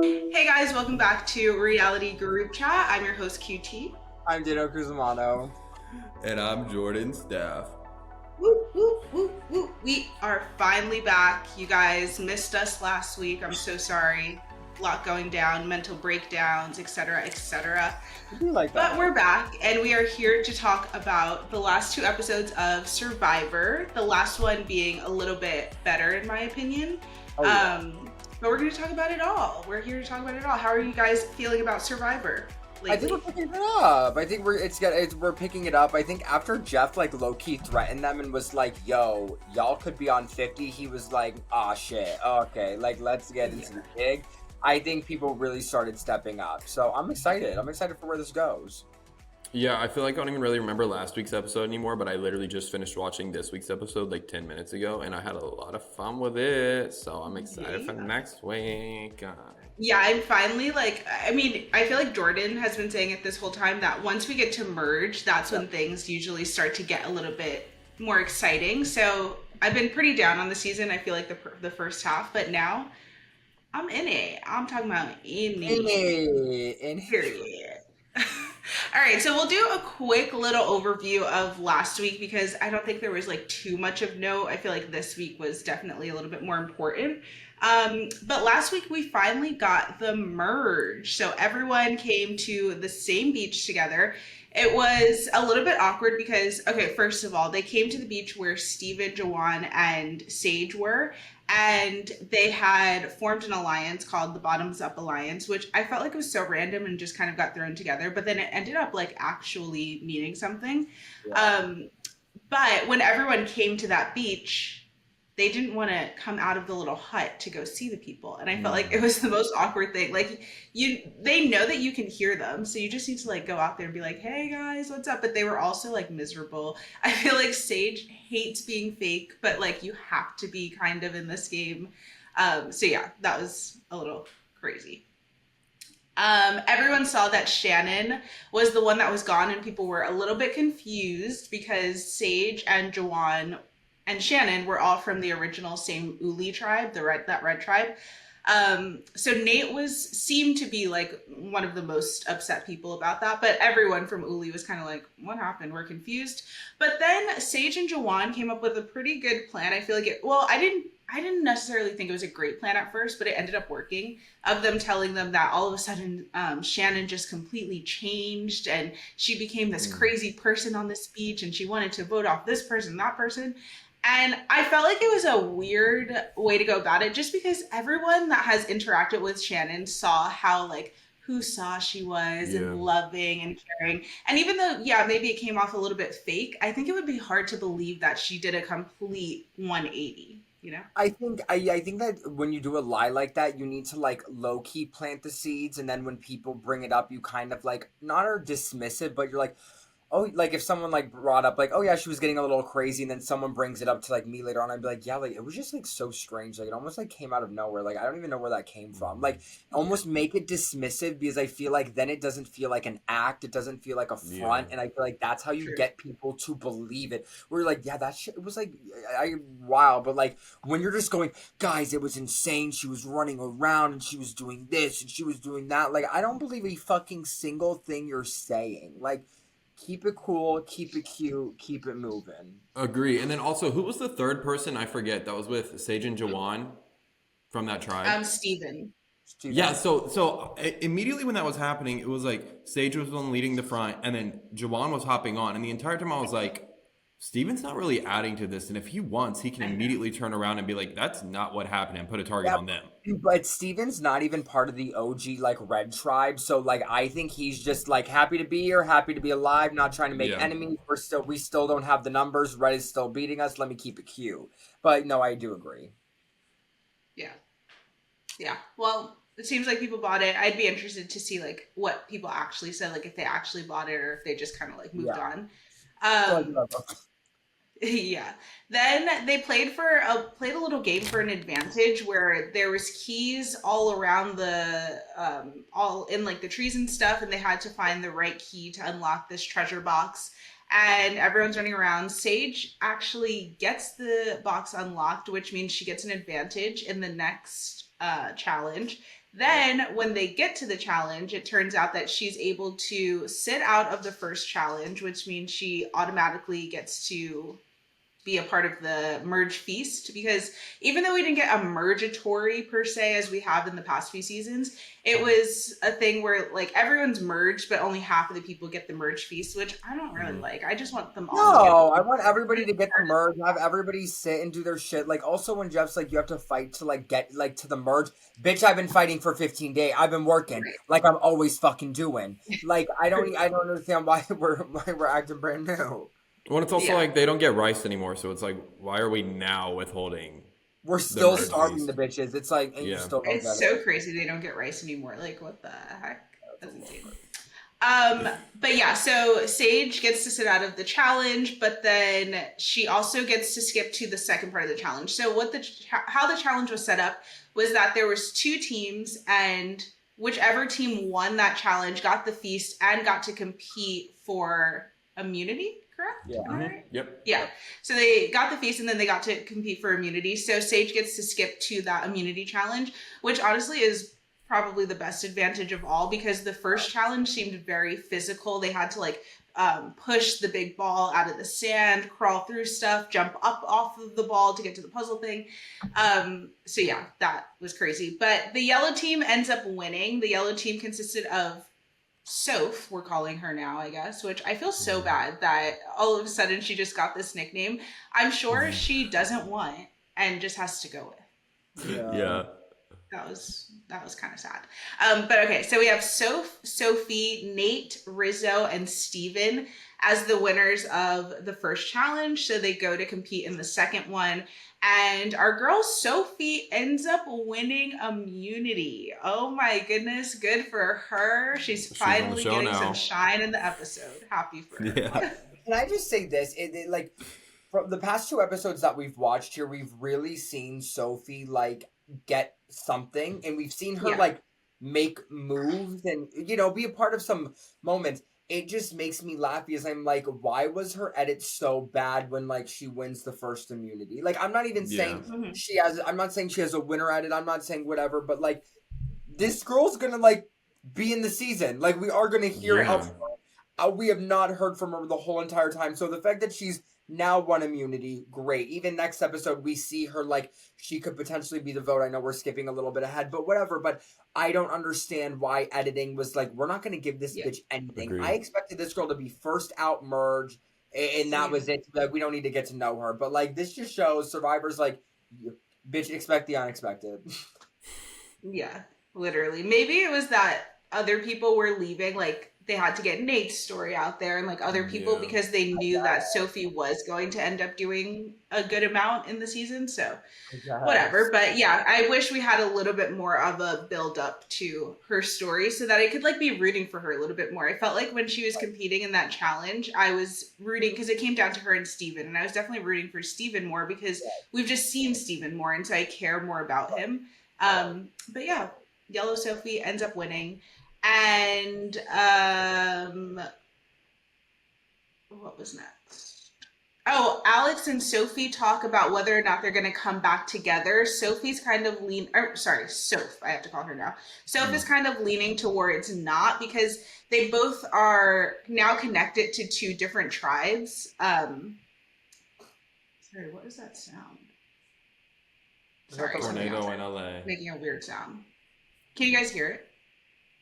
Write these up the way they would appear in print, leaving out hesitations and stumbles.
Hey guys, welcome back to Reality Group Chat. I'm your host QT. I'm Dino Cruzamano. And I'm Jordan Staff. Woo, woo, woo, woo. We are finally back. You guys missed us last week. I'm so sorry. A lot going down, mental breakdowns, etc., etc. I do like But that. we're back and we are here to talk about the last two episodes of Survivor. The last one being a little bit better in my opinion. Oh yeah. But we're going to talk about it all. We're here to talk about it all. How are you guys feeling about Survivor I think lately? we're picking it up. I think we're picking it up. I think after Jeff like low key threatened them and was like, "Yo, y'all could be on 50." He was like, "Ah shit. Okay, like let's get into the gig." I think people really started stepping up. So I'm excited. I'm excited for where this goes. Yeah, I feel like I don't even really remember last week's episode anymore, but I literally just finished watching this week's episode like 10 minutes ago, and I had a lot of fun with it. So I'm excited for Yeah. next week. Yeah, I'm finally like, I mean, I feel like Jordan has been saying it this whole time that once we get to merge, that's when things usually start to get a little bit more exciting. So I've been pretty down on the season. I feel like the first half, but now I'm in it. I'm talking about in it. In Period. All right, so we'll do a quick little overview of last week because I don't think there was like too much of note. I feel like this week was definitely a little bit more important. But last week we finally got the merge. So everyone came to the same beach together. It was a little bit awkward because, okay, first of all, they came to the beach where Steven, Jawan, and Sage were, and they had formed an alliance called the Bottoms Up Alliance, which I felt like was so random and just kind of got thrown together. But then it ended up like actually meaning something. yeah. Um, but when everyone came to that beach, they didn't want to come out of the little hut to go see the people, and I felt like it was the most awkward thing. Like they know that you can hear them, so you just need to like go out there and be like, "Hey guys, what's up?" But they were also like miserable. I feel like Sage hates being fake, but like you have to be kind of in this game. So yeah, that was a little crazy. Everyone saw that Shannon was the one that was gone, and people were a little bit confused because Sage and Jawan and Shannon were all from the original same Uli tribe, that red tribe. So Nate seemed to be like one of the most upset people about that, but everyone from Uli was kind of like, "What happened? We're confused." But then Sage and Jawan came up with a pretty good plan. I feel like it. Well, I didn't necessarily think it was a great plan at first, but it ended up working. Of them telling them that all of a sudden Shannon just completely changed and she became this crazy person on this beach and she wanted to vote off this person, that person. And I felt like it was a weird way to go about it just because everyone that has interacted with Shannon saw how like who saw she was and Yeah. loving and caring. And even though, yeah, maybe it came off a little bit fake, I think it would be hard to believe that she did a complete 180, you know? I think that when you do a lie like that, you need to like low key plant the seeds, and then when people bring it up, you kind of like not are dismissive, but you're like, oh, like if someone like brought up like, oh yeah, she was getting a little crazy, and then someone brings it up to like me later on, I'd be like, yeah, like it was just like so strange, like it almost like came out of nowhere, like I don't even know where that came from, like almost make it dismissive because I feel like then it doesn't feel like an act, it doesn't feel like a Yeah. front, and I feel like that's how you True. get people to believe it. We're like, yeah, that shit it was like, I wow, but like when you're just going, guys, it was insane. She was running around and she was doing this and she was doing that. Like, I don't believe a fucking single thing you're saying. Like, keep it cool, keep it cute, keep it moving. Agree. And then also, who was the third person? I forget. That was with Sage and Jawan from that tribe. Steven. Yeah, Steven. immediately when that was happening, it was like Sage was the one leading the front, and then Jawan was hopping on, and the entire time I was like, Steven's not really adding to this, and if he wants, he can I know. immediately turn around and be like, "That's not what happened," and put a target Yeah, on them. but Steven's not even part of the OG, like, Red Tribe. So, like, I think he's just, like, happy to be here, happy to be alive, not trying to make Yeah, enemies. We still don't have the numbers. Red is still beating us. Let me keep it cute. But, no, I do agree. Yeah. Yeah. Well, it seems like people bought it. I'd be interested to see like what people actually said, like if they actually bought it or if they just kind of like moved Yeah. on. So, like, Um, yeah. Then they played a little game for an advantage where there was keys all around the all in like the trees and stuff, and they had to find the right key to unlock this treasure box. And everyone's running around. Sage actually gets the box unlocked, which means she gets an advantage in the next challenge. Then, when they get to the challenge, it turns out that she's able to sit out of the first challenge, which means she automatically gets to be a part of the merge feast, because even though we didn't get a mergatory per se as we have in the past few seasons, it was a thing where like everyone's merged but only half of the people get the merge feast, which I don't really like. I just want them all to get No, I want everybody to get the merge, have everybody sit and do their shit. Like, also when Jeff's like, you have to fight to like get like to the merge. Bitch, I've been fighting for 15 days. I've been working right. like I'm always fucking doing. Like, I don't understand why we're acting brand new. Well, it's also Yeah. like they don't get rice anymore, so it's like, why are we now withholding? We're still merge starving feast. the bitches. It's like, and you Yeah. still don't get It's it. so crazy they don't get rice anymore. Like, what the heck? That's insane. But yeah, so Sage gets to sit out of the challenge, but then she also gets to skip to the second part of the challenge. So how the challenge was set up was that there was two teams, and whichever team won that challenge got the feast and got to compete for immunity. Correct? Yeah. Am I right? Yep. Yeah. So they got the feast and then they got to compete for immunity. So Sage gets to skip to that immunity challenge, which honestly is probably the best advantage of all, because the first challenge seemed very physical. They had to like push the big ball out of the sand, crawl through stuff, jump up off of the ball to get to the puzzle thing. So yeah, that was crazy. But the yellow team ends up winning. The yellow team consisted of Soph, we're calling her now, I guess, which I feel so bad that all of a sudden she just got this nickname. I'm sure she doesn't want and just has to go with. Yeah. That was kind of sad. But okay, so we have Soph, Sophie, Nate, Rizzo, and Steven as the winners of the first challenge. So they go to compete in the second one. And our girl Sophie ends up winning immunity. Oh my goodness, good for her. She's on the finally show getting now. some shine in the episode. Happy for her. Yeah. Can I just say this? Like, from the past two episodes that we've watched here, we've really seen Sophie like get something, and we've seen her Yeah. like make moves and be a part of some moments. It just makes me laugh because I'm like, why was her edit so bad when like she wins the first immunity? Like, I'm not even saying Mhm. I'm not saying she has a winner edit. I'm not saying whatever, but like, this girl's gonna like be in the season. Like, we are gonna hear Yeah. of her. We have not heard from her the whole entire time. So the fact that she's now won immunity, great. Even next episode, we see her like she could potentially be the vote. I know we're skipping a little bit ahead, but whatever. But I don't understand why editing was like, we're not going to give this Yeah. bitch anything. Agreed. I expected this girl to be first out merge, and that Same. was it. Like, we don't need to get to know her. But like, this just shows Survivor's like, bitch, expect the unexpected. Yeah, literally. Maybe it was that other people were leaving, like they had to get Nate's story out there and like other people Yeah. because they knew that Sophie was going to end up doing a good amount in the season. So whatever. But yeah, I wish we had a little bit more of a build up to her story so that I could like be rooting for her a little bit more. I felt like when she was competing in that challenge, I was rooting because it came down to her and Steven, and I was definitely rooting for Steven more because we've just seen Steven more, and so I care more about him. But yeah, Yellow Sophie ends up winning. And what was next? Oh, Alex and Sophie talk about whether or not they're going to come back together. Sophie's kind of Soph, I have to call her now. Soph is kind of leaning towards not, because they both are now connected to two different tribes. Sorry, what is that sound? Sorry, something Tornado outside in LA. making a weird sound. Can you guys hear it?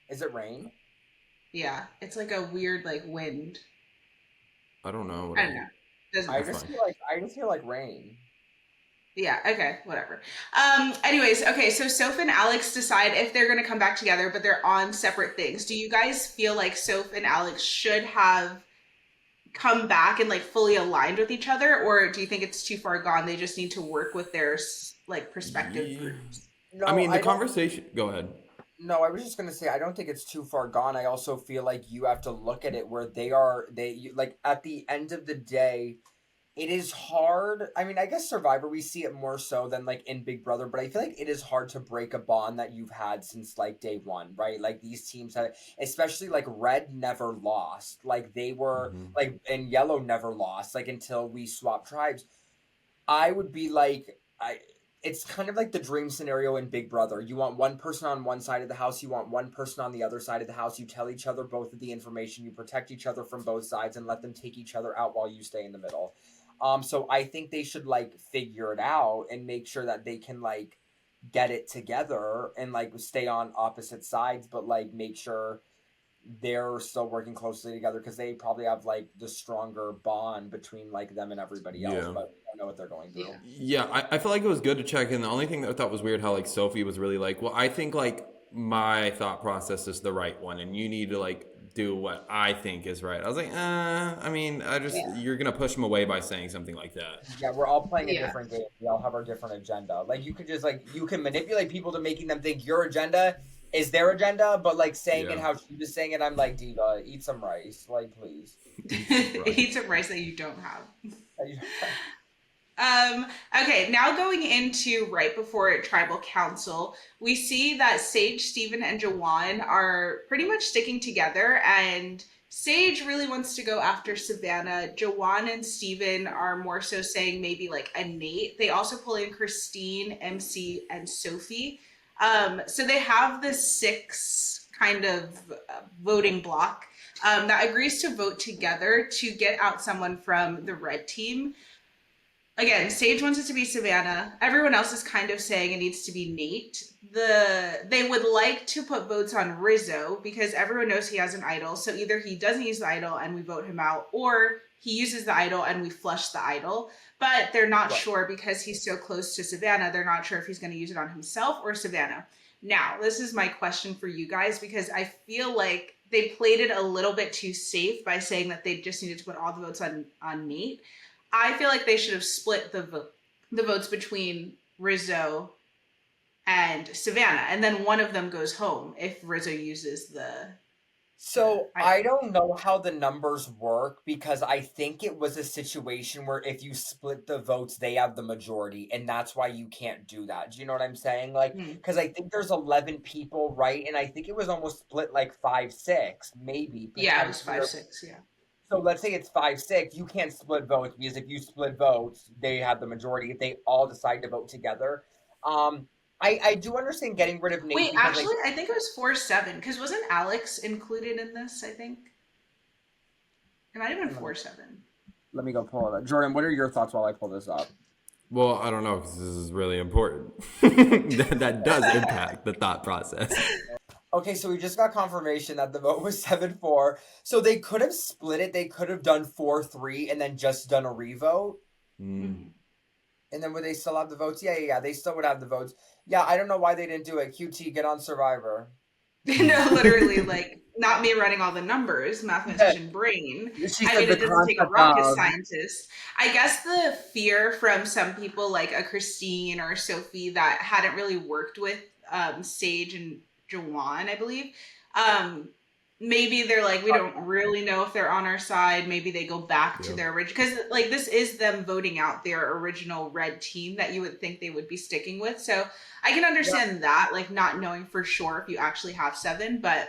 Is it rain? Yeah, it's like a weird like wind. I don't know. I don't know. Doesn't I matter. just feel like rain. Yeah, okay, whatever. Anyways, okay, so Soph and Alex decide if they're gonna come back together, but they're on separate things. Do you guys feel like Soph and Alex should have come back and like fully aligned with each other, or do you think it's too far gone? They just need to work with their like perspective Yeah. groups. No, I mean, the don't- conversation. Go ahead. No, I was just gonna say I don't think it's too far gone. I also feel like you have to look at it where like at the end of the day, it is hard. I mean, I guess Survivor we see it more so than like in Big Brother, but I feel like it is hard to break a bond that you've had since like day one, right? Like these teams have, especially like Red never lost, like they were like, and Yellow never lost, like until we swapped tribes. I would be like, it's kind of like the dream scenario in Big Brother. You want one person on one side of the house, you want one person on the other side of the house. You tell each other both of the information, you protect each other from both sides, and let them take each other out while you stay in the middle. So I think they should like figure it out and make sure that they can like get it together and like stay on opposite sides, but like make sure they're still working closely together because they probably have like the stronger bond between like them and everybody else. Yeah. But we don't know what they're going through. Yeah. Yeah, I feel like it was good to check in. The only thing that I thought was weird how like Sophie was really like, well, I think like my thought process is the right one, and you need to like do what I think is right. I was like, I mean, Yeah. you're gonna push him away by saying something like that. Yeah, we're all playing a Yeah. different game. We all have our different agenda. Like you could just like you can manipulate people to making them think your agenda is their agenda, but like saying it Yeah. how she was saying it, I'm like, Diva, eat some rice, like please. Eat some rice that you don't have. Right. Okay, now going into right before Tribal Council, we see that Sage, Steven, and Jawan are pretty much sticking together, and Sage really wants to go after Savannah. Jawan and Steven are more so saying maybe like a Nate. They also pull in Christine, MC, and Sophie. So they have this 6 kind of voting block that agrees to vote together to get out someone from the red team. Again, Sage wants it to be Savannah. Everyone else is kind of saying it needs to be Nate. They would like to put votes on Rizo because everyone knows he has an idol. So either he doesn't use the idol and we vote him out, or he uses the idol and we flush the idol. But they're not sure because he's so close to Savannah. They're not sure if he's going to use it on himself or Savannah. Now, this is my question for you guys because I feel like they played it a little bit too safe by saying that they just needed to put all the votes on Nate. I feel like they should have split the votes between Rizzo and Savannah, and then one of them goes home if Rizzo uses the. So I don't know how the numbers work because I think it was a situation where if you split the votes, they have the majority, and that's why you can't do that. Do you know what I'm saying? Like, because I think there's 11 people, right? And I think it was almost split like 5-6, maybe. Yeah, it was 5-6. Yeah. So let's say it's 5-6. You can't split votes because if you split votes, they have the majority. If they all decide to vote together, I do understand getting rid of Nate. Wait, actually, I think it was 4-7 because wasn't Alex included in this? I think it might have been 4-7. Let me go pull it up. Jordan, what are your thoughts while I pull this up? Well, I don't know because this is really important. that does impact the thought process. Okay, so we just got confirmation that the vote was 7-4. So they could have split it. They could have done 4-3 and then just done a revote. Mm. And then would they still have the votes? Yeah. They still would have the votes. Yeah, I don't know why they didn't do it. QT, get on Survivor. No, literally, like, not me running all the numbers, mathematician brain. I mean, it doesn't take a rocket scientist. I guess the fear from some people, like a Christine or Sophie, that hadn't really worked with Sage and Jawan, I believe. Maybe they're like, we don't really know if they're on our side. Maybe they go back to their original, because like this is them voting out their original red team that you would think they would be sticking with. So I can understand that, like not knowing for sure if you actually have 7, but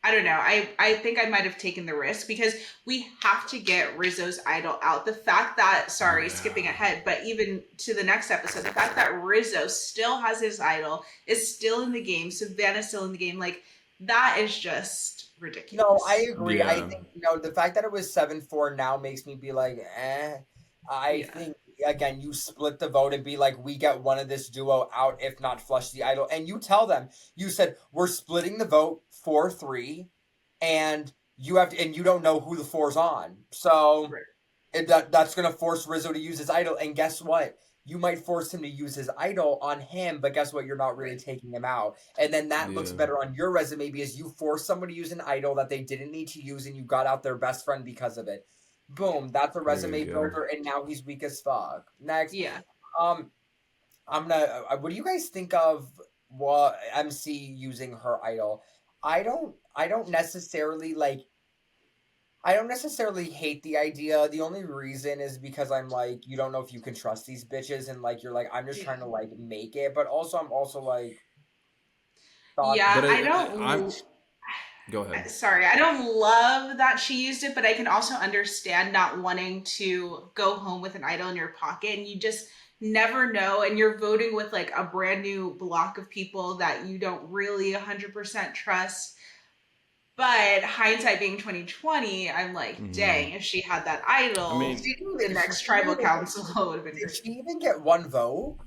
I don't know. I think I might have taken the risk because we have to get Rizzo's idol out. The fact that, skipping ahead, but even to the next episode, the fact that Rizzo still has his idol, is still in the game, Savannah's still in the game, like that is just ridiculous. No, I agree. Yeah. I think, the fact that it was 7-4 now makes me be like, I think, again, you split the vote and be like, we get one of this duo out, if not flush the idol. And you tell them, you said, we're splitting the vote 4-3, and you have to, and you don't know who the 4's on. So that's going to force Rizzo to use his idol. And guess what? You might force him to use his idol on him, but guess what? You're not really taking him out. And then that looks better on your resume because you forced someone to use an idol that they didn't need to use and you got out their best friend because of it. Boom, that's a resume builder, and now he's weak as fuck. Next. Yeah. I'm gonna, what do you guys think of MC using her idol? I don't necessarily hate the idea. The only reason is because I'm like, you don't know if you can trust these bitches, and like you're like, I'm just trying to like make it, but also I'm also like, Go ahead. Sorry, I don't love that she used it, but I can also understand not wanting to go home with an idol in your pocket, and never know, and you're voting with like a brand new block of people that you don't really 100% trust. But hindsight being 2020, I'm like, Hmm. dang, if she had that I idol, mean, She didn't the even, next tribal council would have been did great. she even get one vote?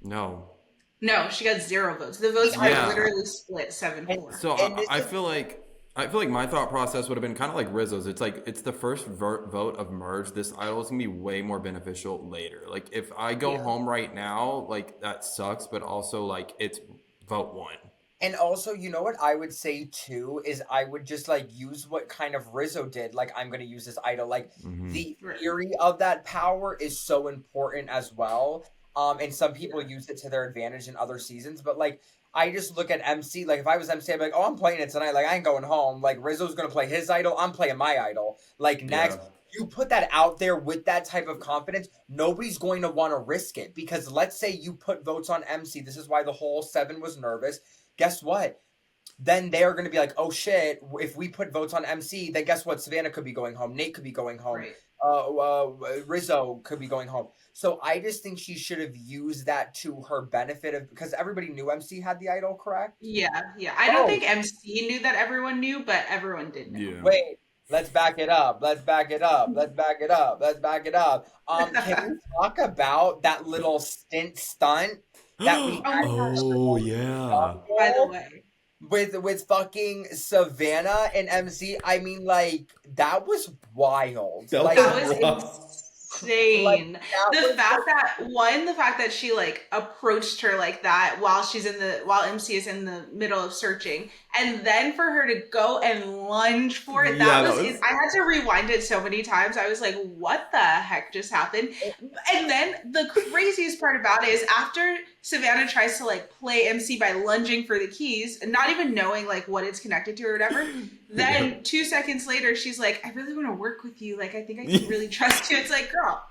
no. No, she got 0 votes. The See, votes were Yeah. literally split seven and four. So and this I is feel like my thought process would have been kind of like Rizzo's. It's like it's the first vote of merge. This idol is gonna be way more beneficial later. Like if I go Yeah. home right now, like that sucks, but also like it's vote one. and also, you know what I would say too is I would just like use what kind of Rizzo did. Like I'm gonna use this idol. Like Hmm. the Right. theory of that power is so important as well. And some people use it to their advantage in other seasons, but like I just look at MC. Like if I was MC, I'd be like, oh, I'm playing it tonight. Like I ain't going home. Like Rizzo's gonna play his idol. I'm playing my idol. Like Yeah. next. You put that out there with that type of confidence, nobody's going to want to risk it because let's say you put votes on MC. This is why the whole 7 was nervous. Guess what? Then they're going to be like, oh shit, if we put votes on MC, then guess what? Savannah could be going home. Nate could be going home. Right. Rizzo could be going home. So I just think she should have used that to her benefit of because everybody knew MC had the idol, correct? Yeah. Yeah. I don't Oh, think MC knew that everyone knew, but everyone did know. Yeah. wait. Let's back it up. Let's back it up. Let's back it up. Let's back it up. Can we talk about that little stunt that we Oh had my gosh. Oh yeah. By the way, with fucking Savannah and MC? I mean, like that was wild. That Like, that was was rough. like insane. that The was fact that the fact that she like approached her like that while MC is in the middle of searching, and then for her to go and lunge for it, Yeah, that that was was. I had to rewind it so many times. I was like, what the heck just happened? And then the craziest part about it is after Savannah tries to like play MC by lunging for the keys and not even knowing like what it's connected to or whatever. Yeah. Then 2 seconds later, she's like, I really want to work with you. Like, I think I can really trust you. It's like, girl,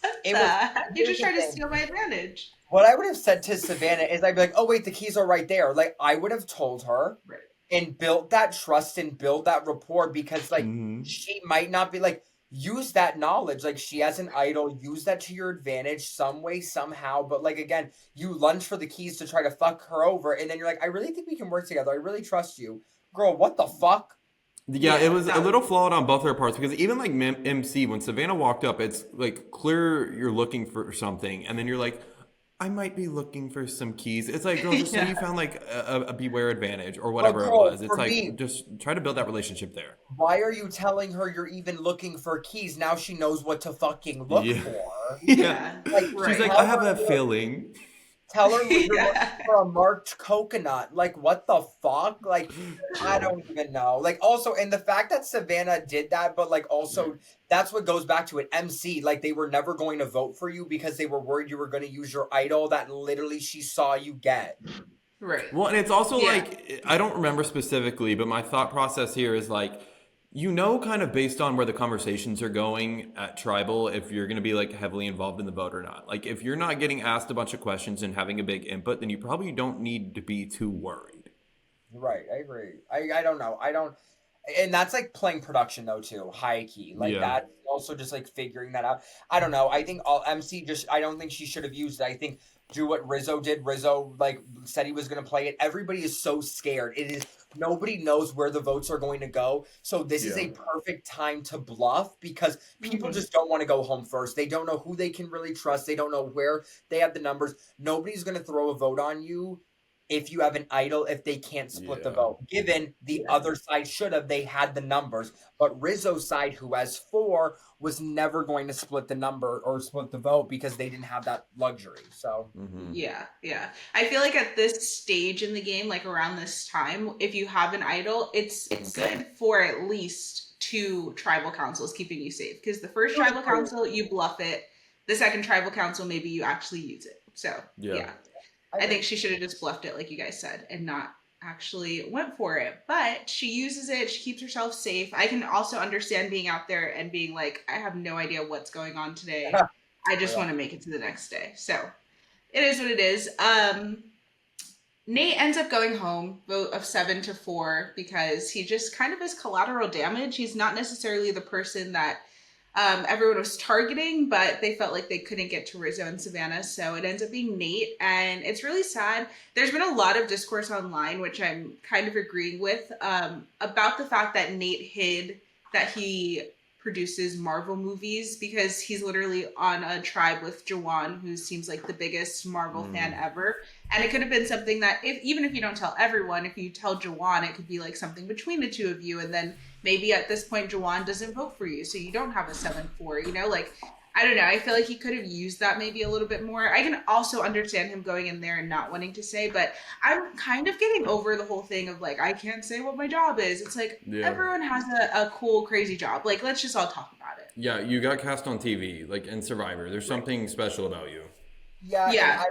what it the was. heck? You Here's just the tried to thing. steal my advantage. What I would have said to Savannah is I'd be like, oh wait, the keys are right there. Like I would have told her Right. and built that trust and build that rapport because like Hmm. she might not be like use that knowledge like she has an idol use that to your advantage some way somehow but like again you lunge for the keys to try to fuck her over and then you're like I really think we can work together I really trust you girl what the fuck. Yeah, it Yeah, was a that little was flawed on both their parts because even like MC, when Savannah walked up, it's like clear you're looking for something, and then you're like, I might be looking for some keys. It's like, girl, just say yeah. you found like a beware advantage or But whatever it girl was. It's for like me just try to build that relationship there. why are you telling her you're even looking for keys now she knows what to fucking look Yeah, for yeah. Yeah. like She's like, Right. I tell have her a feeling. tell her you're looking yeah. for a marked coconut. Like, what the fuck? Like, I don't even know. Like, also, and the fact that Savannah did that, but like, also, that's what goes back to it. MC, like, they were never going to vote for you because they were worried you were going to use your idol that literally she saw you get. Right. Well, and it's also Yeah. like I don't remember specifically, but my thought process here is like kind of based on where the conversations are going at tribal if you're going to be like heavily involved in the vote or not. Like if you're not getting asked a bunch of questions and having a big input, then you probably don't need to be too worried. Right, I agree. I don't know. I don't. And that's like playing production though too, high key. Like Yeah. that also just like figuring that out. I don't know. I think all MC just I don't think she should have used it. I think do what Rizzo did. Rizzo like said he was gonna play it. Everybody is so scared. It is nobody knows where the votes are going to go. So this is Yeah. a perfect time to bluff because people Mhm. just don't want to go home first. They don't know who they can really trust. They don't know where they have the numbers. Nobody's gonna throw a vote on you if you have an idol, if they can't split the Yeah. vote. Given the Yeah. other side should have, they had the numbers. But Rizzo's side, who has 4, was never going to split the number or split the vote because they didn't have that luxury. So Hmm. Yeah, yeah. I feel like at this stage in the game, like around this time, if you have an idol, it's good for at least 2 tribal councils keeping you safe. Because the first tribal council, you bluff it. The second tribal council, maybe you actually use it. So Yeah. yeah. I think she should have just bluffed it, like you guys said, and not actually went for it. But she uses it. She keeps herself safe. I can also understand being out there and being like, I have no idea what's going on today. I just want to make it to the next day. So it is what it is. Nate ends up going home, vote of 7-4, because he just kind of is collateral damage. He's not necessarily the person that everyone was targeting, but they felt like they couldn't get to Rizzo and Savannah, so it ends up being Nate, and it's really sad. There's been a lot of discourse online, which I'm kind of agreeing with, about the fact that Nate hid that he produces Marvel movies because he's literally on a tribe with Jawan, who seems like the biggest Marvel fan ever. And it could have been something that, if even if you don't tell everyone, if you tell Jawan, it could be like something between the two of you, and then maybe at this point Jawan doesn't vote for you, so you don't have a 7-4. You know, like I don't know. I feel like he could have used that maybe a little bit more. I can also understand him going in there and not wanting to say, but I'm kind of getting over the whole thing of like, I can't say what my job is. It's like everyone has a cool, crazy job. Like, let's just all talk about it. Yeah, you got cast on TV, like in Survivor. There's something special about you. Yeah, and Yeah.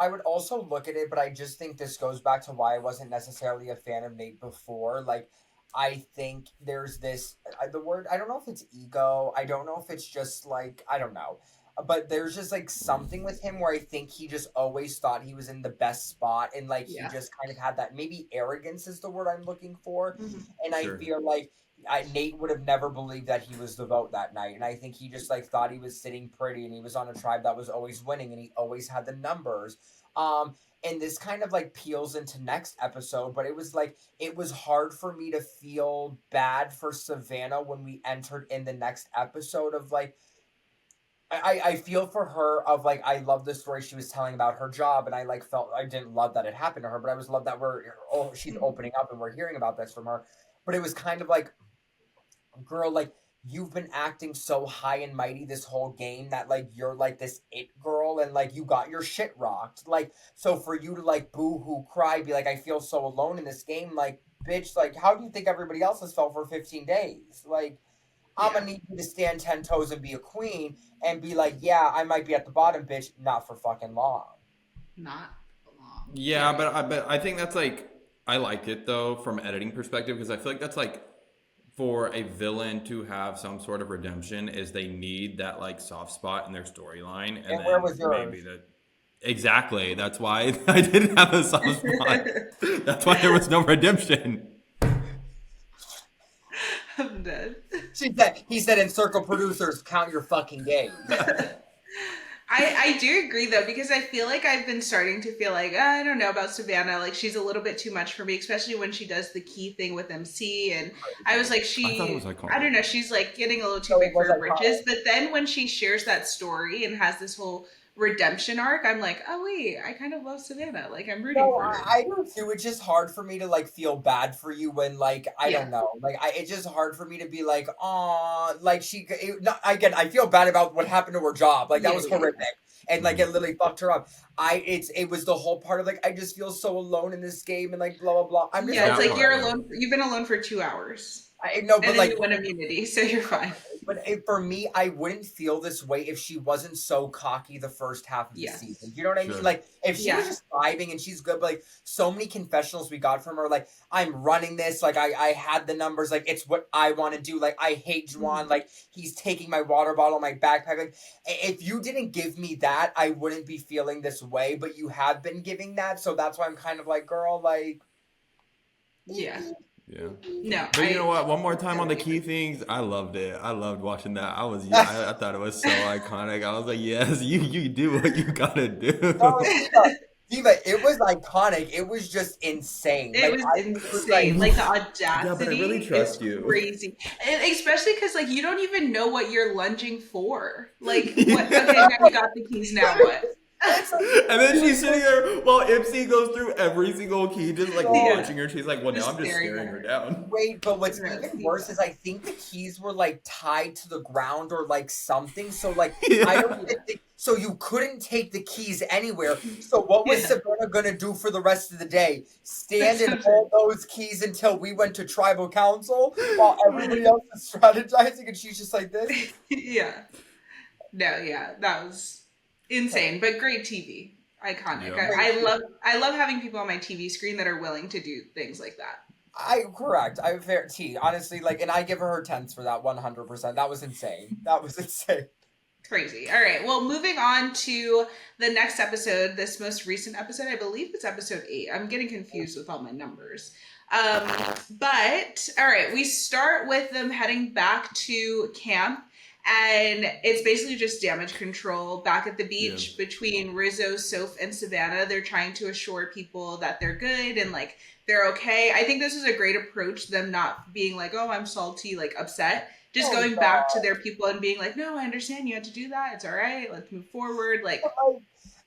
I would also look at it, but I just think this goes back to why I wasn't necessarily a fan of Nate before. Like, I think there's this, the word, I don't know if it's ego. I don't know if it's just like, I don't know. But there's just like something with him where I think he just always thought he was in the best spot. And like he Yeah. just kind of had that, maybe arrogance is the word I'm looking for. Mm-hmm. And I Sure. feel like Nate would have never believed that he was the vote that night. And I think he just like thought he was sitting pretty and he was on a tribe that was always winning and he always had the numbers. And this kind of like peels into next episode, but it was like it was hard for me to feel bad for Savannah when we entered in the next episode of like I feel for her of like I love the story she was telling about her job and I like felt I didn't love that it happened to her, but I was love that she's opening up and we're hearing about this from her. But it was kind of like, girl, like you've been acting so high and mighty this whole game that like you're like this it girl and like you got your shit rocked. Like so for you to like boo hoo cry, be like I feel so alone in this game, like bitch, like how do you think everybody else has felt for 15 days? Like I'm gonna need you to stand 10 toes and be a queen and be like, yeah, I might be at the bottom, bitch, not for fucking long. Not long. Yeah, but I think that's like I like it though from editing perspective because I feel like that's like for a villain to have some sort of redemption is they need that like soft spot in their storyline and And then where was maybe yours? that exactly that's why I didn't have a soft spot. That's why there was no redemption. I'm dead. He said in circle producers, count your fucking days. I do agree though, because I feel like I've been starting to feel like I don't know about Savannah. Like she's a little bit too much for me, especially when she does the key thing with MC. And I was like, I thought it was I iconic. don't know, she's like getting a little too So big it for was her iconic. britches. But then when she shares that story and has this whole redemption arc, I'm like, oh wait, I kind of love Savannah. Like I'm rooting No, for her. I do too. It's just hard for me to like feel bad for you when like I Yeah. don't know, like it's just hard for me to be like, oh, like again, I feel bad about what happened to her job. Like that Yeah, was yeah. horrific, and like it literally fucked her up. It was the whole part of like I just feel so alone in this game and like blah blah blah. I'm just Yeah, it's That like you're part. alone. You've been alone for 2 hours, I know, and but then like you win immunity, so you're fine. But for me, I wouldn't feel this way if she wasn't so cocky the first half of the Yes. season. You know what I Sure. mean? Like, if she Yeah. was just vibing and she's good, but like, so many confessionals we got from her, like, I'm running this, like, I had the numbers, like, it's what I want to do, like, I hate Juwan, like, he's taking my water bottle, my backpack, like, if you didn't give me that, I wouldn't be feeling this way, but you have been giving that, so that's why I'm kind of like, girl, like... Yeah. Yeah. No. But you know what? One more time on the key things, I loved it. I loved watching that. I thought it was so iconic. I was like, yes, you do what you gotta do. No, Diva, it was iconic. It was just insane. It Like, was I insane. Like the audacity Yeah, but I really is trust you. crazy. And especially because like you don't even know what you're lunging for. Like Yeah. what okay, now you got the keys, now what? And then she's sitting there while MC goes through every single key, just like Yeah. watching her. She's like, well, now Just I'm just staring staring at her her. down. Wait, but what's Right. even worse is I think the keys were like tied to the ground or like something. So like Yeah. I don't think so you couldn't take the keys anywhere. So what was Yeah. Savannah gonna do for the rest of the day? Stand That's and so hold those keys until we went to tribal council while everybody else is strategizing and she's just like this? Yeah. No, yeah, that was insane, but great TV. Iconic. Yeah. I love having people on my TV screen that are willing to do things like that. Correct. I fair T. Honestly, like, and I give her 10s for that 100%. That was insane. That was insane. Crazy. All right. Well, moving on to the next episode, this most recent episode, I believe it's episode 8. I'm getting confused with all my numbers. But all right, we start with them heading back to camp, And it's basically just damage control back at the Yeah. beach between Rizzo, Soph, and Savannah. They're trying to assure people that they're good and like they're okay. I think this is a great approach, them not being like, oh, I'm salty, like upset. Just Oh going back to god. their people and being like, no, I understand you had to do that. It's all right. Let's move forward. Like, Like,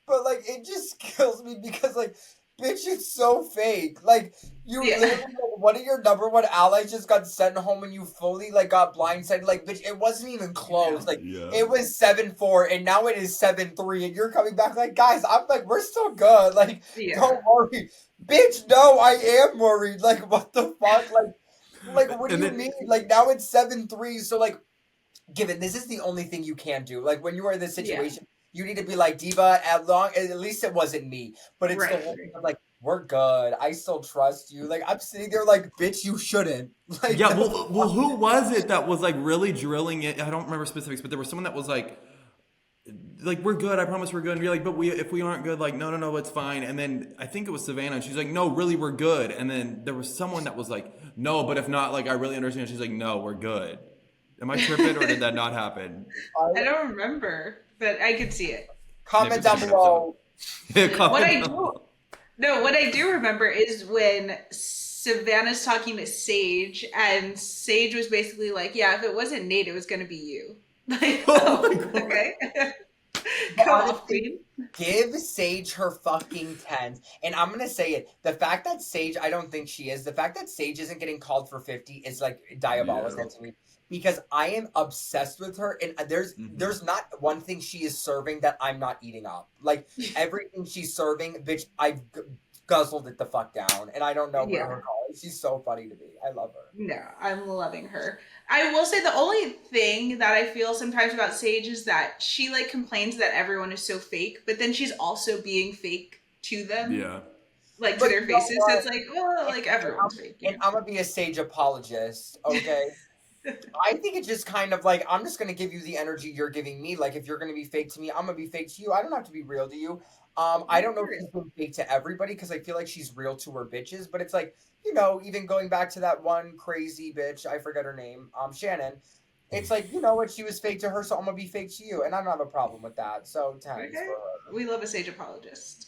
but like it just kills me because like bitch it's so fake. Like you yeah, literally like, one of your number one allies just got sent home and you fully like got blindsided. Like bitch, it wasn't even close. know. Like Yeah. it was 7-4 and now it is 7-3 and you're coming back like guys, I'm like, we're still good. Like, Yeah. don't worry. Bitch, no, I am worried. Like what the fuck? Like what do And you then mean? Like now it's 7-3, so like given this is the only thing you can do. Like when you are in this Yeah. situation, you need to be like Diva. At least it wasn't me, but it's the Right. whole thing of like we're good. I still trust you. Like I'm sitting there like bitch, you shouldn't. Like yeah, the well, who was it that was like really drilling it? I don't remember specifics, but there was someone that was like we're good. I promise we're good. And you're like, but if we aren't good, like no, it's fine. And then I think it was Savannah, and she's like, no, really, we're good. And then there was someone that was like, no, but if not, like I really understand. She's like, no, we're good. Am I tripping or did that not happen? I don't remember, but I could see it. comment Maybe down someone below. What I Comment do, down. no, what I do remember is when Savannah's talking to Sage, and Sage was basically like, "Yeah, if it wasn't Nate, it was gonna be you." Like, Oh oh, my god. okay, But go off, honestly, Queen. give Sage her fucking 10s. And I'm gonna say it. The fact that Sage, I don't think she is. The fact that Sage isn't getting called for 50 is like diabolical Yeah. to me. Because I am obsessed with her, and there's not one thing she is serving that I'm not eating up. Like everything she's serving, bitch, I've guzzled it the fuck down, and I don't know where Yeah. her call is. She's so funny to me. I love her. No, I'm loving her. I will say the only thing that I feel sometimes about Sage is that she like complains that everyone is so fake, but then she's also being fake to them, Yeah. like to But their you know faces. So what? it's like, well, like everyone's fake. And I'm gonna be a Sage apologist, okay? I think it's just kind of like I'm just gonna give you the energy you're giving me. Like if you're gonna be fake to me, I'm gonna be fake to you. I don't have to be real to you. I don't know if she's been fake to everybody because I feel like she's real to her bitches, but it's like, even going back to that one crazy bitch, I forget her name, Shannon. It's like, you know what, she was fake to her, so I'm gonna be fake to you, and I don't have a problem with that. So tens Okay. for her. We love a sage apologist.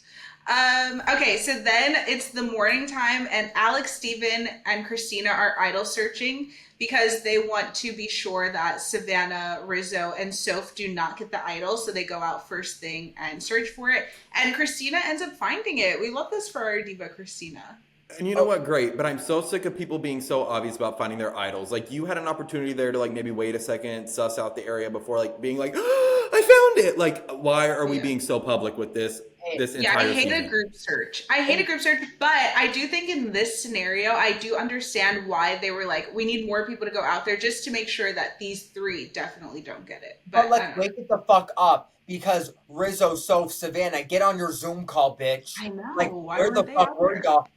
Okay, so then it's the morning time, and Alex, Steven, and Christina are idol searching because they want to be sure that Savannah, Rizzo, and Soph do not get the idol. So they go out first thing and search for it. And Christina ends up finding it. We love this for our diva, Christina. And you know what? Great. But I'm so sick of people being so obvious about finding their idols. Like, you had an opportunity there to, like, maybe wait a second, suss out the area before, like, being like, oh, I found it. Like, why are we Yeah. being so public with this Yeah, entire I hate season? a group search. I hate a group search, but I do think in this scenario, I do understand why they were like, we need more people to go out there just to make sure that these three definitely don't get it. But I like, don't know. wake it the fuck up because Rizzo, Soph, Savannah, get on your Zoom call, bitch. I know. Like, Why where the weren't they fuck out were there? y'all?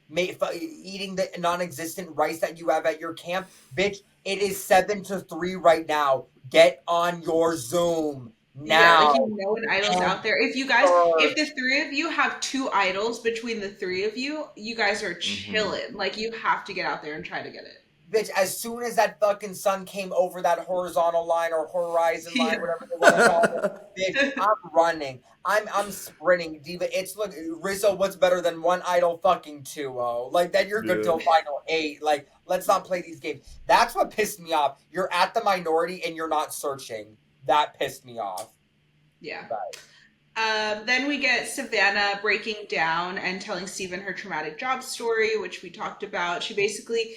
Eating the non-existent rice that you have at your camp, bitch. It is 7-3 right now. Get on your Zoom Yeah, now. like an idol's out there. If you guys, if the three of you have two idols between the three of you, you guys are chilling. Like you have to get out there and try to get it. Bitch, as soon as that fucking sun came over that horizontal line or horizon line, Yeah. whatever they want to call it, bitch, I'm running. I'm sprinting, Diva. It's look, Rizzo, what's better than one idol fucking 2-0? Like, then you're good Yeah. till final 8. Like, let's not play these games. That's what pissed me off. You're at the minority and you're not searching. That pissed me off. Yeah. But Then we get Savannah breaking down and telling Steven her traumatic job story, which we talked about. She basically